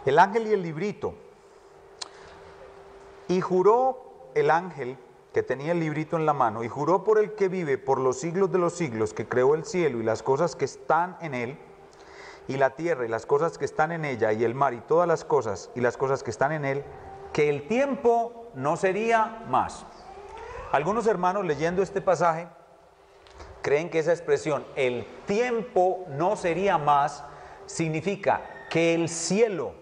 El ángel y el librito. Y juró el ángel que tenía el librito en la mano, y juró por el que vive por los siglos de los siglos, que creó el cielo y las cosas que están en él, y la tierra y las cosas que están en ella, y el mar y todas las cosas, y las cosas que están en él, que el tiempo no sería más. Algunos hermanos leyendo este pasaje creen que esa expresión, el tiempo no sería más, significa que el cielo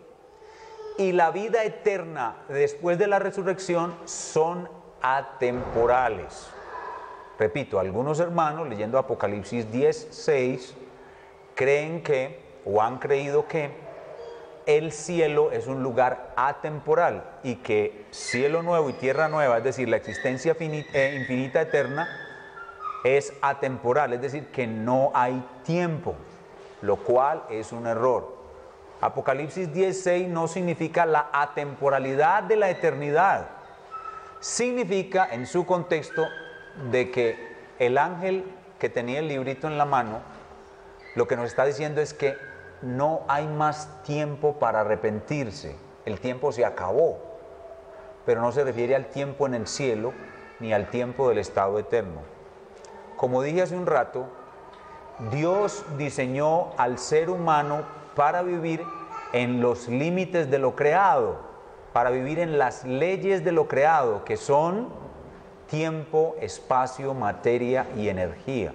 y la vida eterna después de la resurrección son atemporales. Repito, algunos hermanos leyendo Apocalipsis 10:6 creen que, o han creído que, el cielo es un lugar atemporal y que cielo nuevo y tierra nueva, es decir, la existencia infinita eterna, es atemporal, es decir, que no hay tiempo, lo cual es un error. Apocalipsis 10:6 no significa la atemporalidad de la eternidad, significa en su contexto de que el ángel que tenía el librito en la mano, lo que nos está diciendo es que no hay más tiempo para arrepentirse, el tiempo se acabó, pero no se refiere al tiempo en el cielo ni al tiempo del estado eterno. Como dije hace un rato, Dios diseñó al ser humano para vivir en los límites de lo creado, para vivir en las leyes de lo creado, que son tiempo, espacio, materia y energía.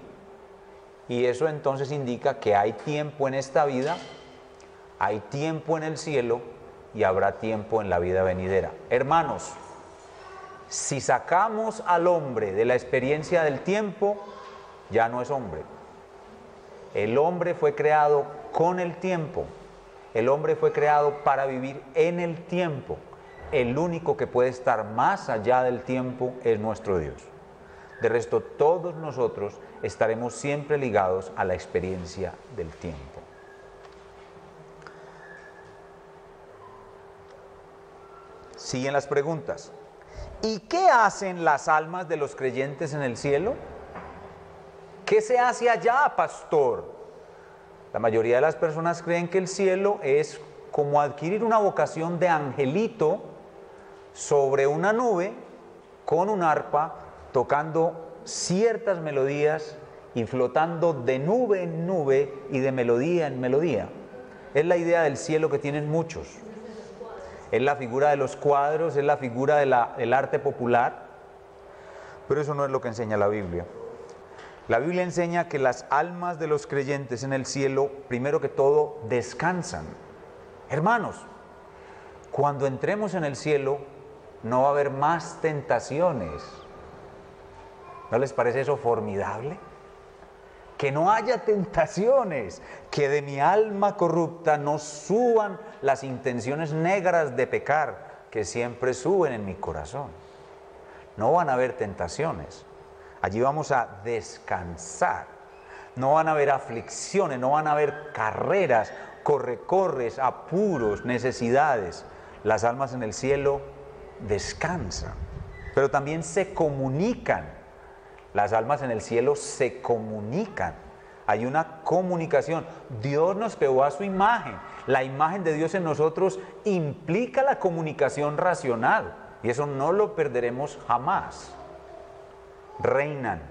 Y eso entonces indica que hay tiempo en esta vida, hay tiempo en el cielo y habrá tiempo en la vida venidera. Hermanos, si sacamos al hombre de la experiencia del tiempo, ya no es hombre. El hombre fue creado con el tiempo. El hombre fue creado para vivir en el tiempo. El único que puede estar más allá del tiempo es nuestro Dios. De resto, todos nosotros estaremos siempre ligados a la experiencia del tiempo. Siguen las preguntas. ¿Y qué hacen las almas de los creyentes en el cielo? ¿Qué se hace allá, pastor? La mayoría de las personas creen que el cielo es como adquirir una vocación de angelito sobre una nube con un arpa, tocando ciertas melodías y flotando de nube en nube y de melodía en melodía. Es la idea del cielo que tienen muchos. Es la figura de los cuadros, es la figura del arte popular, pero eso no es lo que enseña la Biblia. La Biblia enseña que las almas de los creyentes en el cielo, primero que todo, descansan. Hermanos, cuando entremos en el cielo, no va a haber más tentaciones. ¿No les parece eso formidable? Que no haya tentaciones, que de mi alma corrupta no suban las intenciones negras de pecar que siempre suben en mi corazón. No van a haber tentaciones. Allí vamos a descansar. No van a haber aflicciones, no van a haber carreras, corres, apuros, necesidades. Las almas en el cielo descansan, pero también se comunican. Las almas en el cielo se comunican. Hay una comunicación. Dios nos creó a su imagen. La imagen de Dios en nosotros implica la comunicación racional. Y eso no lo perderemos jamás. Reinan.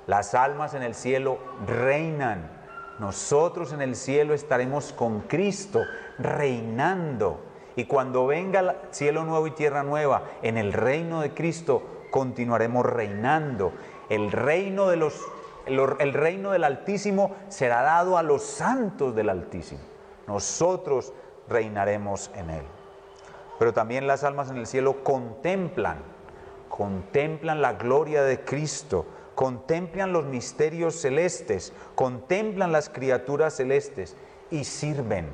Las almas en el cielo reinan. Nosotros en el cielo estaremos con Cristo, reinando. Y cuando venga el cielo nuevo y tierra nueva, en el reino de Cristo, continuaremos reinando. El reino del Altísimo será dado a los santos del Altísimo. Nosotros reinaremos en él. Pero también las almas en el cielo contemplan la gloria de Cristo, contemplan los misterios celestes, contemplan las criaturas celestes y sirven.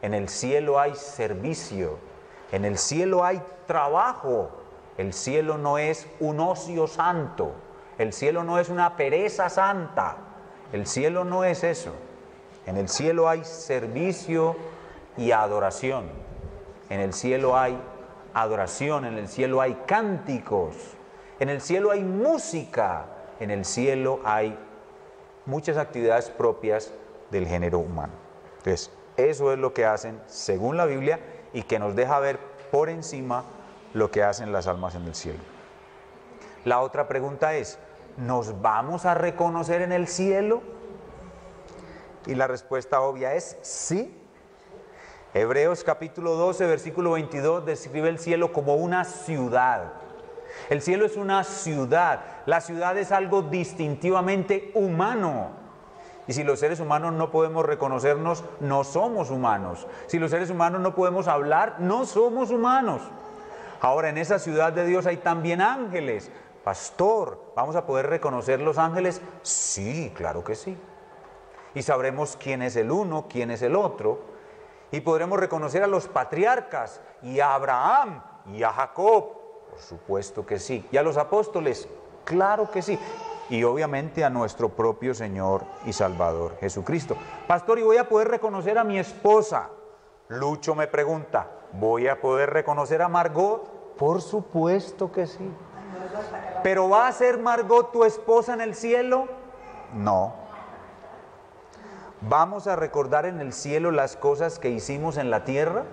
En el cielo hay servicio, en el cielo hay trabajo. El cielo no es un ocio santo. El cielo no es una pereza santa. El cielo no es eso. En el cielo hay servicio y adoración. En el cielo hay adoración, en el cielo hay cánticos, en el cielo hay música, en el cielo hay muchas actividades propias del género humano. Entonces, eso es lo que hacen según la Biblia y que nos deja ver por encima lo que hacen las almas en el cielo. La otra pregunta es, ¿nos vamos a reconocer en el cielo? Y la respuesta obvia es sí. Hebreos capítulo 12, versículo 22 describe el cielo como una ciudad. El cielo es una ciudad. La ciudad es algo distintivamente humano. Y si los seres humanos no podemos reconocernos, no somos humanos. Si los seres humanos no podemos hablar, no somos humanos. Ahora, en esa ciudad de Dios hay también ángeles. Pastor, ¿vamos a poder reconocer los ángeles? Sí, claro que sí. Y sabremos quién es el uno, quién es el otro. Y podremos reconocer a los patriarcas, y a Abraham, y a Jacob. Por supuesto que sí. ¿Y a los apóstoles? Claro que sí. Y obviamente a nuestro propio Señor y Salvador, Jesucristo. Pastor, ¿y voy a poder reconocer a mi esposa? Lucho me pregunta, ¿voy a poder reconocer a Margot? Por supuesto que sí. ¿Pero va a ser Margot tu esposa en el cielo? No. ¿Vamos a recordar en el cielo las cosas que hicimos en la tierra?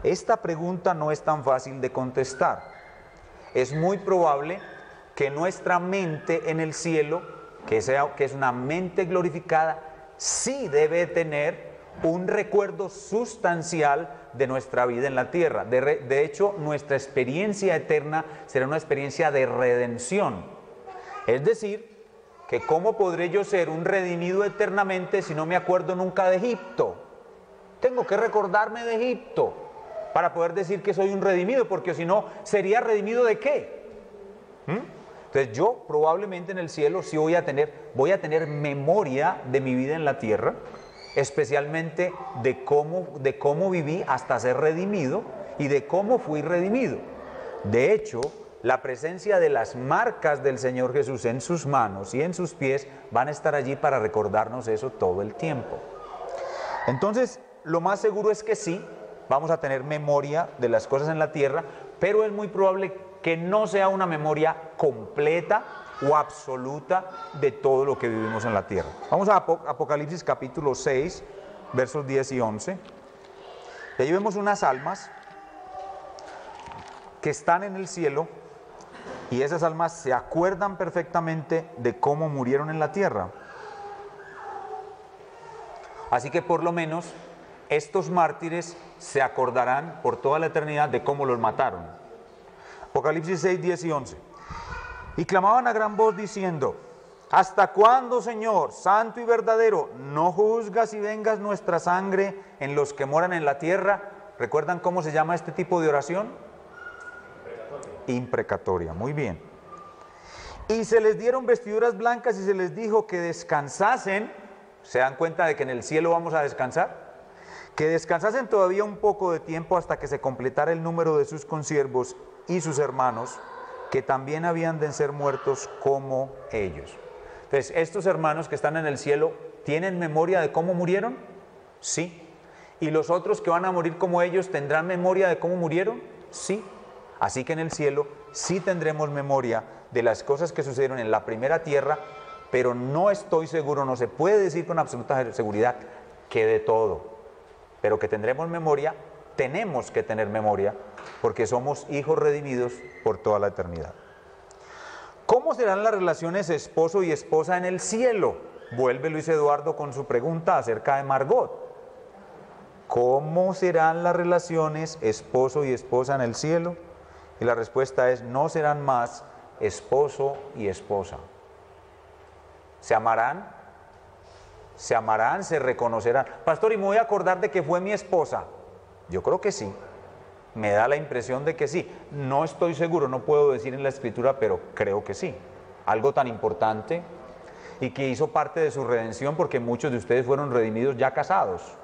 Esta pregunta no es tan fácil de contestar. Es muy probable que nuestra mente en el cielo, que es una mente glorificada, sí debe tener un recuerdo sustancial de nuestra vida en la tierra. De hecho, nuestra experiencia eterna será una experiencia de redención. Es decir, que ¿cómo podré yo ser un redimido eternamente si no me acuerdo nunca de Egipto? Tengo que recordarme de Egipto para poder decir que soy un redimido, porque si no, ¿sería redimido de qué? Entonces yo probablemente en el cielo sí voy a tener memoria de mi vida en la tierra, especialmente de cómo viví hasta ser redimido y de cómo fui redimido. De hecho, la presencia de las marcas del Señor Jesús en sus manos y en sus pies van a estar allí para recordarnos eso todo el tiempo. Entonces, lo más seguro es que sí, vamos a tener memoria de las cosas en la tierra, pero es muy probable que no sea una memoria completa o absoluta de todo lo que vivimos en la tierra. Vamos a Apocalipsis capítulo 6, versos 10 y 11. Y ahí vemos unas almas que están en el cielo, y esas almas se acuerdan perfectamente de cómo murieron en la tierra. Así que por lo menos estos mártires se acordarán por toda la eternidad de cómo los mataron. Apocalipsis 6, 10 y 11. Y clamaban a gran voz diciendo: ¿hasta cuándo, Señor, santo y verdadero, no juzgas y vengas nuestra sangre en los que moran en la tierra? ¿Recuerdan cómo se llama este tipo de oración? Imprecatoria, muy bien. Y se les dieron vestiduras blancas y se les dijo que descansasen. ¿Se dan cuenta de que en el cielo vamos a descansar? Que descansasen todavía un poco de tiempo hasta que se completara el número de sus consiervos y sus hermanos, que también habían de ser muertos como ellos. Entonces, estos hermanos que están en el cielo, ¿tienen memoria de cómo murieron? Sí. ¿Y los otros que van a morir como ellos tendrán memoria de cómo murieron? Sí. Así que en el cielo sí tendremos memoria de las cosas que sucedieron en la primera tierra, pero no estoy seguro, no se puede decir con absoluta seguridad que de todo, pero que tendremos memoria, tenemos que tener memoria, porque somos hijos redimidos por toda la eternidad. ¿Cómo serán las relaciones esposo y esposa en el cielo? Vuelve Luis Eduardo con su pregunta acerca de Margot. ¿Cómo serán las relaciones esposo y esposa en el cielo? Y la respuesta es: no serán más esposo y esposa. ¿Se amarán? ¿Se amarán? ¿Se reconocerán? Pastor, ¿y me voy a acordar de que fue mi esposa? Yo creo que sí. Me da la impresión de que sí. No estoy seguro, no puedo decir en la Escritura, pero creo que sí. Algo tan importante y que hizo parte de su redención, porque muchos de ustedes fueron redimidos ya casados.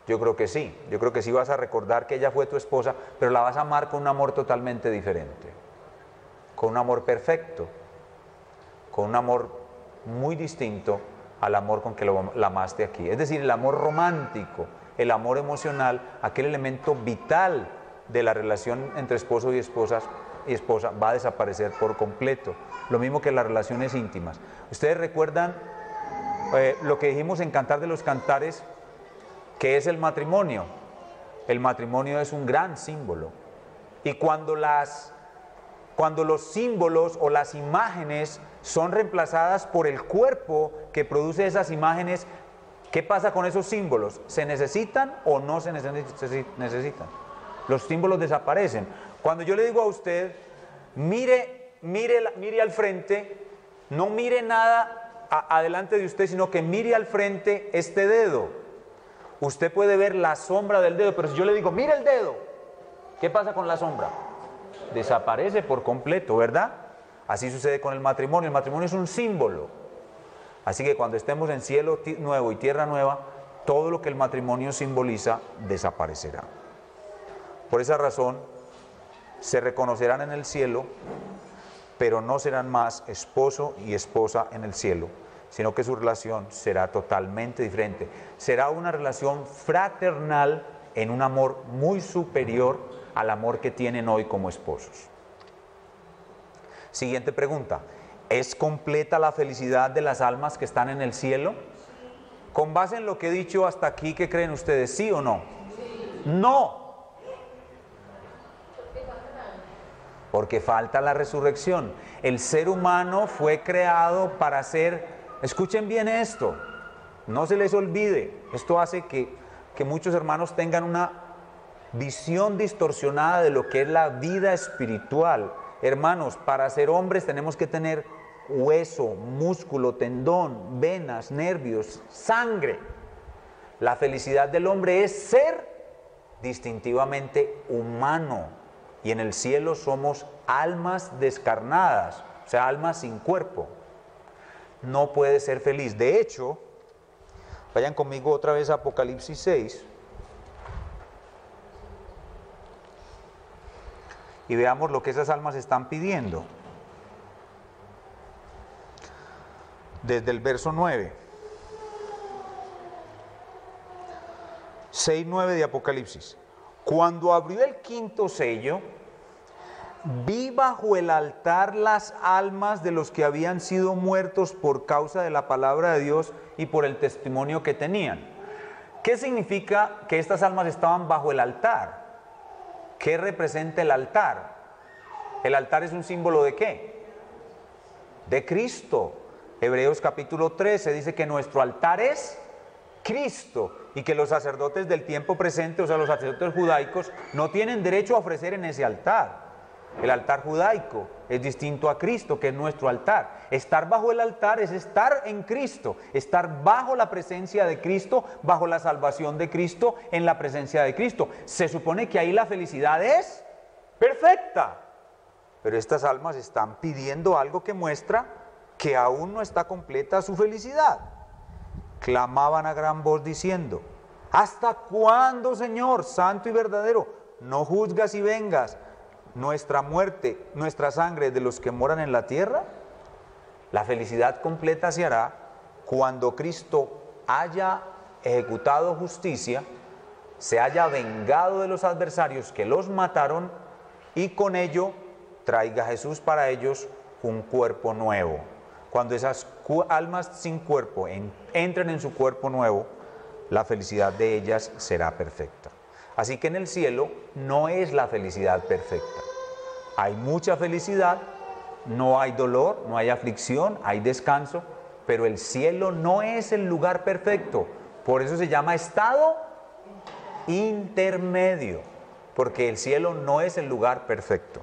Yo creo que sí. Yo creo que sí vas a recordar que ella fue tu esposa, pero la vas a amar con un amor totalmente diferente. Con un amor perfecto. Con un amor muy distinto al amor con que la amaste aquí. Es decir, el amor romántico, el amor emocional, aquel elemento vital de la relación entre esposo y esposa va a desaparecer por completo. Lo mismo que las relaciones íntimas. Ustedes recuerdan lo que dijimos en Cantar de los Cantares, que es el matrimonio. El matrimonio es un gran símbolo. Y cuando los símbolos o las imágenes son reemplazadas por el cuerpo que produce esas imágenes, ¿Qué pasa con esos símbolos? ¿Se necesitan o no se necesitan? Los símbolos desaparecen. Cuando yo le digo a usted, mire al frente, no mire nada adelante de usted, sino que mire al frente este dedo. Usted puede ver la sombra del dedo, pero si yo le digo, mire el dedo, ¿qué pasa con la sombra? Desaparece por completo, ¿verdad? Así sucede con el matrimonio. El matrimonio es un símbolo. Así que cuando estemos en cielo nuevo y tierra nueva, todo lo que el matrimonio simboliza desaparecerá. Por esa razón, se reconocerán en el cielo, pero no serán más esposo y esposa en el cielo, sino que su relación será totalmente diferente. Será una relación fraternal en un amor muy superior al amor que tienen hoy como esposos. Siguiente pregunta. ¿Es completa la felicidad de las almas que están en el cielo? Con base en lo que he dicho hasta aquí, ¿qué creen ustedes? ¿Sí o no? ¡No! Porque falta la resurrección. El ser humano fue creado para ser, escuchen bien esto, no se les olvide, esto hace que muchos hermanos tengan una visión distorsionada de lo que es la vida espiritual. Hermanos, para ser hombres tenemos que tener hueso, músculo, tendón, venas, nervios, sangre. La felicidad del hombre es ser distintivamente humano. Y en el cielo somos almas descarnadas, o sea, almas sin cuerpo. No puede ser feliz. De hecho, vayan conmigo otra vez a Apocalipsis 6. Y veamos lo que esas almas están pidiendo. Desde el verso 9. 6:9 de Apocalipsis. Cuando abrió el quinto sello, vi bajo el altar las almas de los que habían sido muertos por causa de la palabra de Dios y por el testimonio que tenían. ¿Qué significa que estas almas estaban bajo el altar? ¿Qué representa el altar? ¿El altar es un símbolo de qué? De Cristo. Hebreos capítulo 13 dice que nuestro altar es Cristo y que los sacerdotes del tiempo presente, o sea, los sacerdotes judaicos, no tienen derecho a ofrecer en ese altar. El altar judaico es distinto a Cristo, que es nuestro altar. Estar bajo el altar es estar en Cristo, estar bajo la presencia de Cristo, bajo la salvación de Cristo, en la presencia de Cristo. Se supone que ahí la felicidad es perfecta, pero estas almas están pidiendo algo que muestra que aún no está completa su felicidad. Clamaban a gran voz diciendo: ¿hasta cuándo, Señor, santo y verdadero, no juzgas y vengas nuestra muerte, nuestra sangre de los que moran en la tierra? La felicidad completa se hará cuando Cristo haya ejecutado justicia, se haya vengado de los adversarios que los mataron y con ello traiga Jesús para ellos un cuerpo nuevo. Cuando esas almas sin cuerpo entren en su cuerpo nuevo, la felicidad de ellas será perfecta. Así que en el cielo no es la felicidad perfecta. Hay mucha felicidad, no hay dolor, no hay aflicción, hay descanso, pero el cielo no es el lugar perfecto. Por eso se llama estado intermedio, porque el cielo no es el lugar perfecto.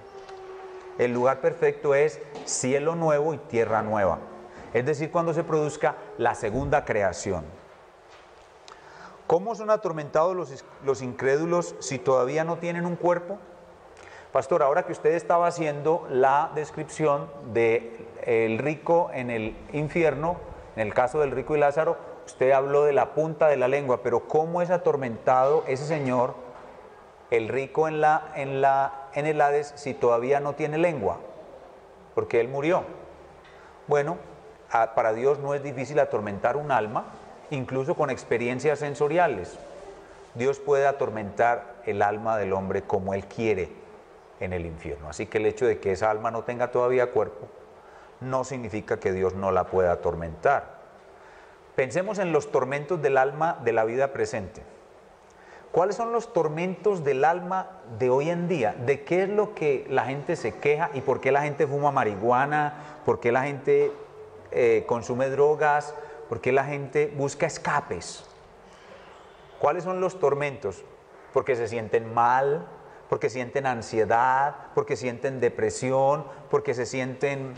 El lugar perfecto es cielo nuevo y tierra nueva. Es decir, cuando se produzca la segunda creación. ¿Cómo son atormentados los incrédulos si todavía no tienen un cuerpo? Pastor, ahora que usted estaba haciendo la descripción del rico en el infierno, en el caso del rico y Lázaro, usted habló de la punta de la lengua, pero ¿cómo es atormentado ese señor, el rico en el Hades, si todavía no tiene lengua? Porque él murió. Bueno, para Dios no es difícil atormentar un alma, incluso con experiencias sensoriales. Dios puede atormentar el alma del hombre como Él quiere en el infierno. Así que el hecho de que esa alma no tenga todavía cuerpo no significa que Dios no la pueda atormentar. Pensemos en los tormentos del alma de la vida presente. ¿Cuáles son los tormentos del alma de hoy en día? ¿De qué es lo que la gente se queja y por qué la gente fuma marihuana? ¿Por qué la gente consume drogas? ¿Por qué la gente busca escapes? ¿Cuáles son los tormentos? Porque se sienten mal, porque sienten ansiedad, porque sienten depresión, porque se sienten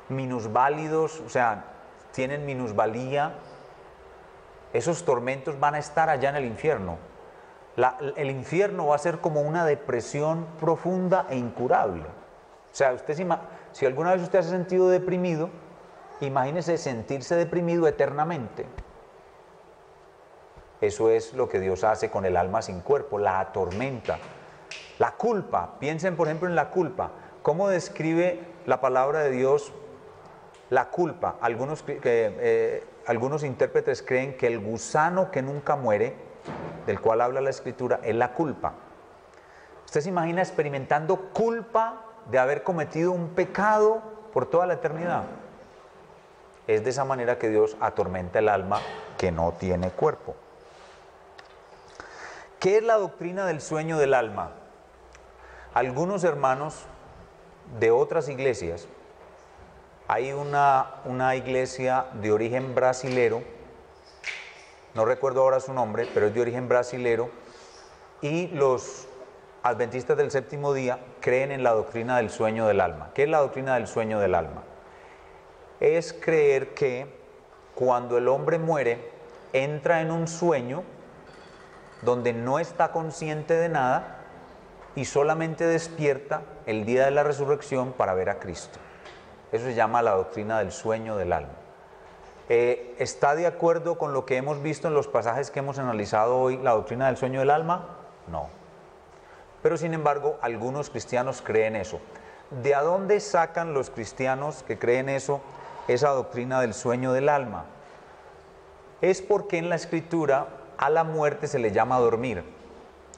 minusválidos, o sea, tienen minusvalía. Esos tormentos van a estar allá en el infierno. El infierno va a ser como una depresión profunda e incurable. O sea, si alguna vez usted se ha sentido deprimido, imagínese sentirse deprimido eternamente. Eso es lo que Dios hace con el alma sin cuerpo, la atormenta. La culpa, piensen por ejemplo en la culpa. ¿Cómo describe la palabra de Dios la culpa? Algunos intérpretes creen que el gusano que nunca muere, del cual habla la Escritura, es la culpa. ¿Usted se imagina experimentando culpa de haber cometido un pecado por toda la eternidad? Es de esa manera que Dios atormenta el alma que no tiene cuerpo. ¿Qué es la doctrina del sueño del alma? Algunos hermanos de otras iglesias, hay una iglesia de origen brasilero, no recuerdo ahora su nombre, pero es de origen brasilero, y los adventistas del séptimo día creen en la doctrina del sueño del alma. ¿Qué es la doctrina del sueño del alma? Es creer que cuando el hombre muere, entra en un sueño donde no está consciente de nada y solamente despierta el día de la resurrección para ver a Cristo. Eso se llama la doctrina del sueño del alma. ¿Está de acuerdo con lo que hemos visto en los pasajes que hemos analizado hoy, la doctrina del sueño del alma? No. Pero sin embargo, algunos cristianos creen eso. ¿De a dónde sacan los cristianos que creen eso, esa doctrina del sueño del alma? Es porque en la Escritura a la muerte se le llama dormir.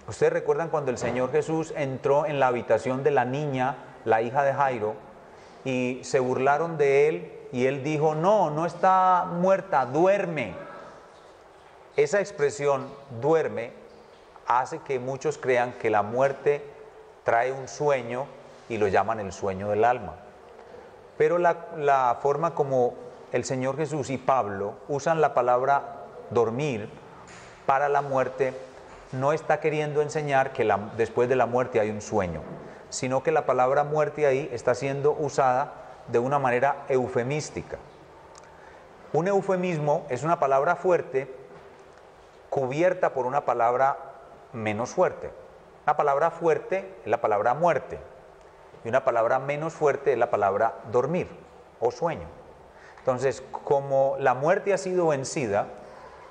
Ustedes recuerdan cuando el Señor Jesús entró en la habitación de la niña, la hija de Jairo, y se burlaron de él, y él dijo, no, no está muerta, duerme. Esa expresión, duerme, hace que muchos crean que la muerte trae un sueño y lo llaman el sueño del alma. Pero la forma como el Señor Jesús y Pablo usan la palabra dormir para la muerte, no está queriendo enseñar que después de la muerte hay un sueño, sino que la palabra muerte ahí está siendo usada de una manera eufemística. Un eufemismo es una palabra fuerte cubierta por una palabra menos fuerte. La palabra fuerte es la palabra muerte y una palabra menos fuerte es la palabra dormir o sueño. Entonces, como la muerte ha sido vencida,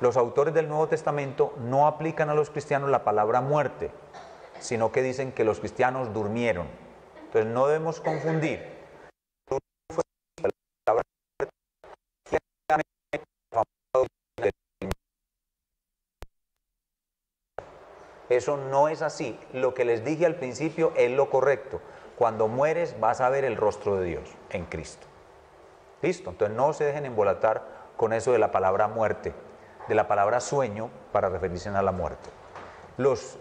los autores del Nuevo Testamento no aplican a los cristianos la palabra muerte, sino que dicen que los cristianos durmieron. Entonces no debemos confundir. Eso no es así. Lo que les dije al principio es lo correcto. Cuando mueres vas a ver el rostro de Dios en Cristo. ¿Listo? Entonces no se dejen embolatar con eso de la palabra muerte, de la palabra sueño para referirse a la muerte. Los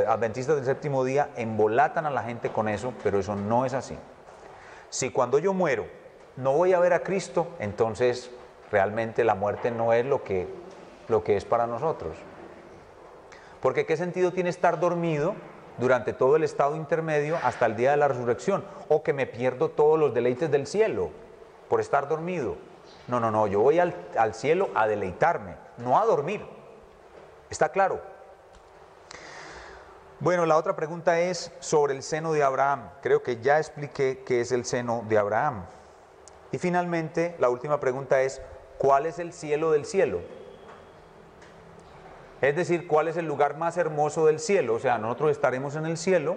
adventistas del séptimo día embolatan a la gente con eso, pero eso no es así. Si cuando yo muero no voy a ver a Cristo, entonces realmente la muerte no es lo que es para nosotros. Porque ¿qué sentido tiene estar dormido durante todo el estado intermedio hasta el día de la resurrección? O que me pierdo todos los deleites del cielo por estar dormido. No, yo voy al cielo a deleitarme, no a dormir. ¿Está claro? Bueno, la otra pregunta es sobre el seno de Abraham. Creo que ya expliqué qué es el seno de Abraham. Y finalmente, la última pregunta es, ¿cuál es el cielo del cielo? Es decir, ¿cuál es el lugar más hermoso del cielo? O sea, nosotros estaremos en el cielo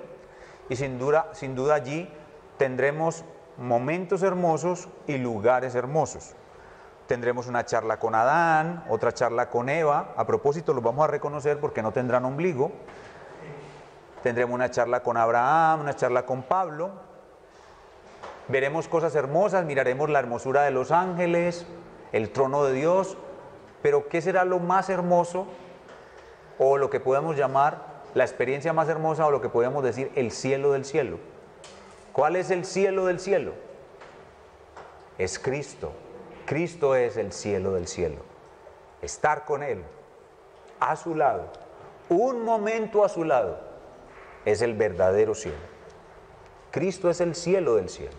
y sin duda allí tendremos momentos hermosos y lugares hermosos. Tendremos una charla con Adán, otra charla con Eva. A propósito, los vamos a reconocer porque no tendrán ombligo. Tendremos una charla con Abraham, una charla con Pablo. Veremos cosas hermosas, miraremos la hermosura de los ángeles, el trono de Dios. Pero ¿qué será lo más hermoso? O lo que podemos llamar la experiencia más hermosa, o lo que podemos decir el cielo del cielo. ¿Cuál es el cielo del cielo? Es Cristo. Cristo es el cielo del cielo. estar con Él, a su lado, un momento a su lado, es el verdadero cielo. Cristo es el cielo del cielo.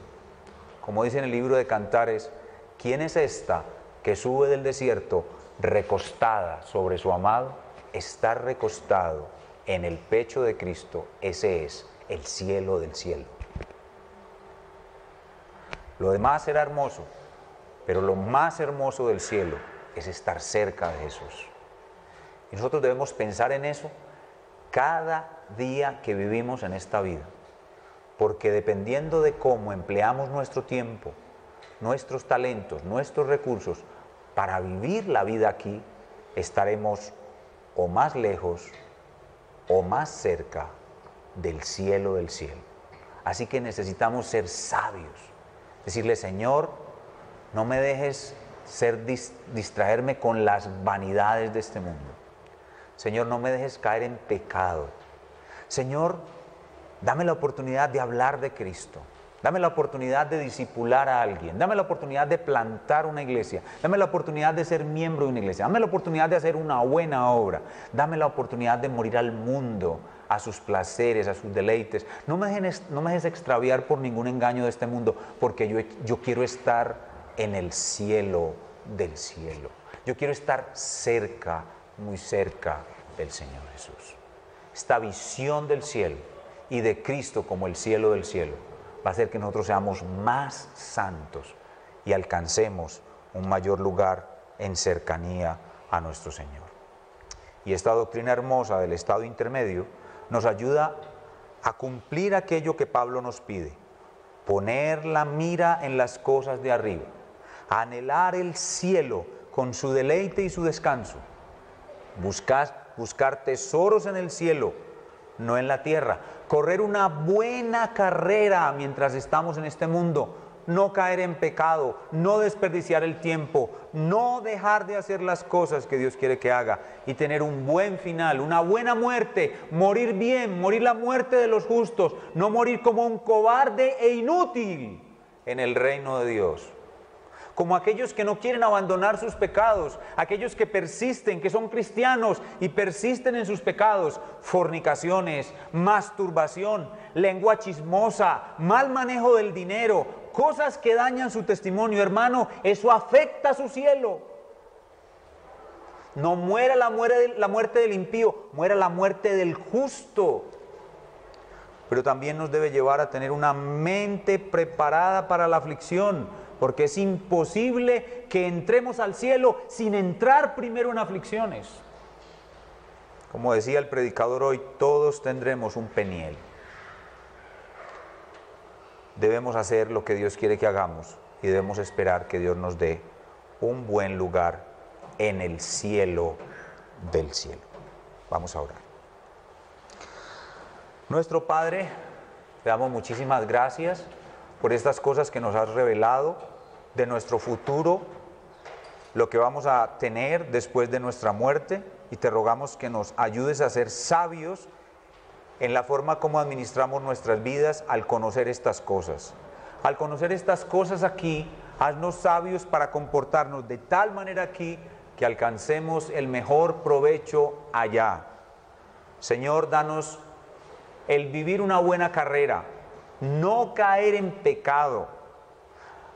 Como dice en el libro de Cantares, ¿quién es esta que sube del desierto recostada sobre su amado? Estar recostado en el pecho de Cristo, ese es el cielo del cielo. Lo demás será hermoso, pero lo más hermoso del cielo es estar cerca de Jesús. Y nosotros debemos pensar en eso cada día que vivimos en esta vida, porque dependiendo de cómo empleamos nuestro tiempo, nuestros talentos, nuestros recursos para vivir la vida aquí, estaremos o más lejos o más cerca del cielo del cielo. Así que necesitamos ser sabios, decirle: Señor, no me dejes distraerme con las vanidades de este mundo. Señor, no me dejes caer en pecado. Señor, dame la oportunidad de hablar de Cristo. Dame la oportunidad de discipular a alguien. Dame la oportunidad de plantar una iglesia. Dame la oportunidad de ser miembro de una iglesia. Dame la oportunidad de hacer una buena obra. Dame la oportunidad de morir al mundo, a sus placeres, a sus deleites. No me dejes extraviar por ningún engaño de este mundo, porque yo quiero estar en el cielo del cielo. Yo quiero estar cerca, muy cerca del Señor Jesús. Esta visión del cielo y de Cristo como el cielo del cielo va a hacer que nosotros seamos más santos y alcancemos un mayor lugar en cercanía a nuestro Señor. Y esta doctrina hermosa del estado intermedio nos ayuda a cumplir aquello que Pablo nos pide: poner la mira en las cosas de arriba, anhelar el cielo con su deleite y su descanso, buscar tesoros en el cielo, no en la tierra, correr una buena carrera mientras estamos en este mundo, no caer en pecado, no desperdiciar el tiempo, no dejar de hacer las cosas que Dios quiere que haga y tener un buen final, una buena muerte, morir bien, morir la muerte de los justos, no morir como un cobarde e inútil en el reino de Dios. Como aquellos que no quieren abandonar sus pecados, aquellos que persisten, que son cristianos y persisten en sus pecados: fornicaciones, masturbación, lengua chismosa, mal manejo del dinero, cosas que dañan su testimonio. Hermano, eso afecta su cielo. No muera la muerte del impío, muera la muerte del justo. Pero también nos debe llevar a tener una mente preparada para la aflicción, porque es imposible que entremos al cielo sin entrar primero en aflicciones. Como decía el predicador hoy, todos tendremos un peniel. Debemos hacer lo que Dios quiere que hagamos y debemos esperar que Dios nos dé un buen lugar en el cielo del cielo. Vamos a orar. Nuestro Padre, te damos muchísimas gracias por estas cosas que nos has revelado de nuestro futuro, lo que vamos a tener después de nuestra muerte, y te rogamos que nos ayudes a ser sabios en la forma como administramos nuestras vidas al conocer estas cosas. Al conocer estas cosas aquí, haznos sabios para comportarnos de tal manera aquí que alcancemos el mejor provecho allá. Señor, danos el vivir una buena carrera, no caer en pecado,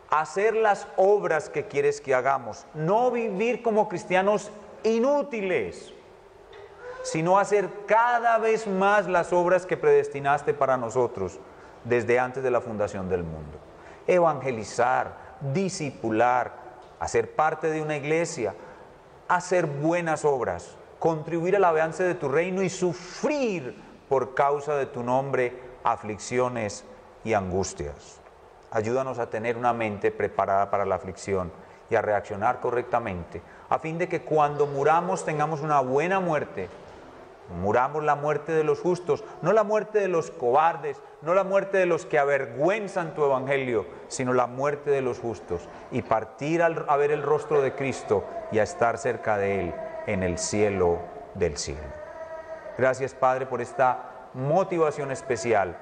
hacer las obras que quieres que hagamos, no vivir como cristianos inútiles, sino hacer cada vez más las obras que predestinaste para nosotros desde antes de la fundación del mundo. Evangelizar, discipular, hacer parte de una iglesia, hacer buenas obras, contribuir al avance de tu reino y sufrir por causa de tu nombre aflicciones y angustias. Ayúdanos a tener una mente preparada para la aflicción y a reaccionar correctamente, a fin de que cuando muramos tengamos una buena muerte. Muramos la muerte de los justos, no la muerte de los cobardes, no la muerte de los que avergüenzan tu evangelio, sino la muerte de los justos, y partir a ver el rostro de Cristo y a estar cerca de Él en el cielo del cielo. Gracias, Padre, por esta motivación especial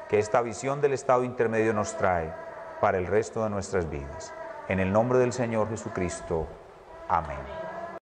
que esta visión del estado intermedio nos trae para el resto de nuestras vidas. En el nombre del Señor Jesucristo. Amén.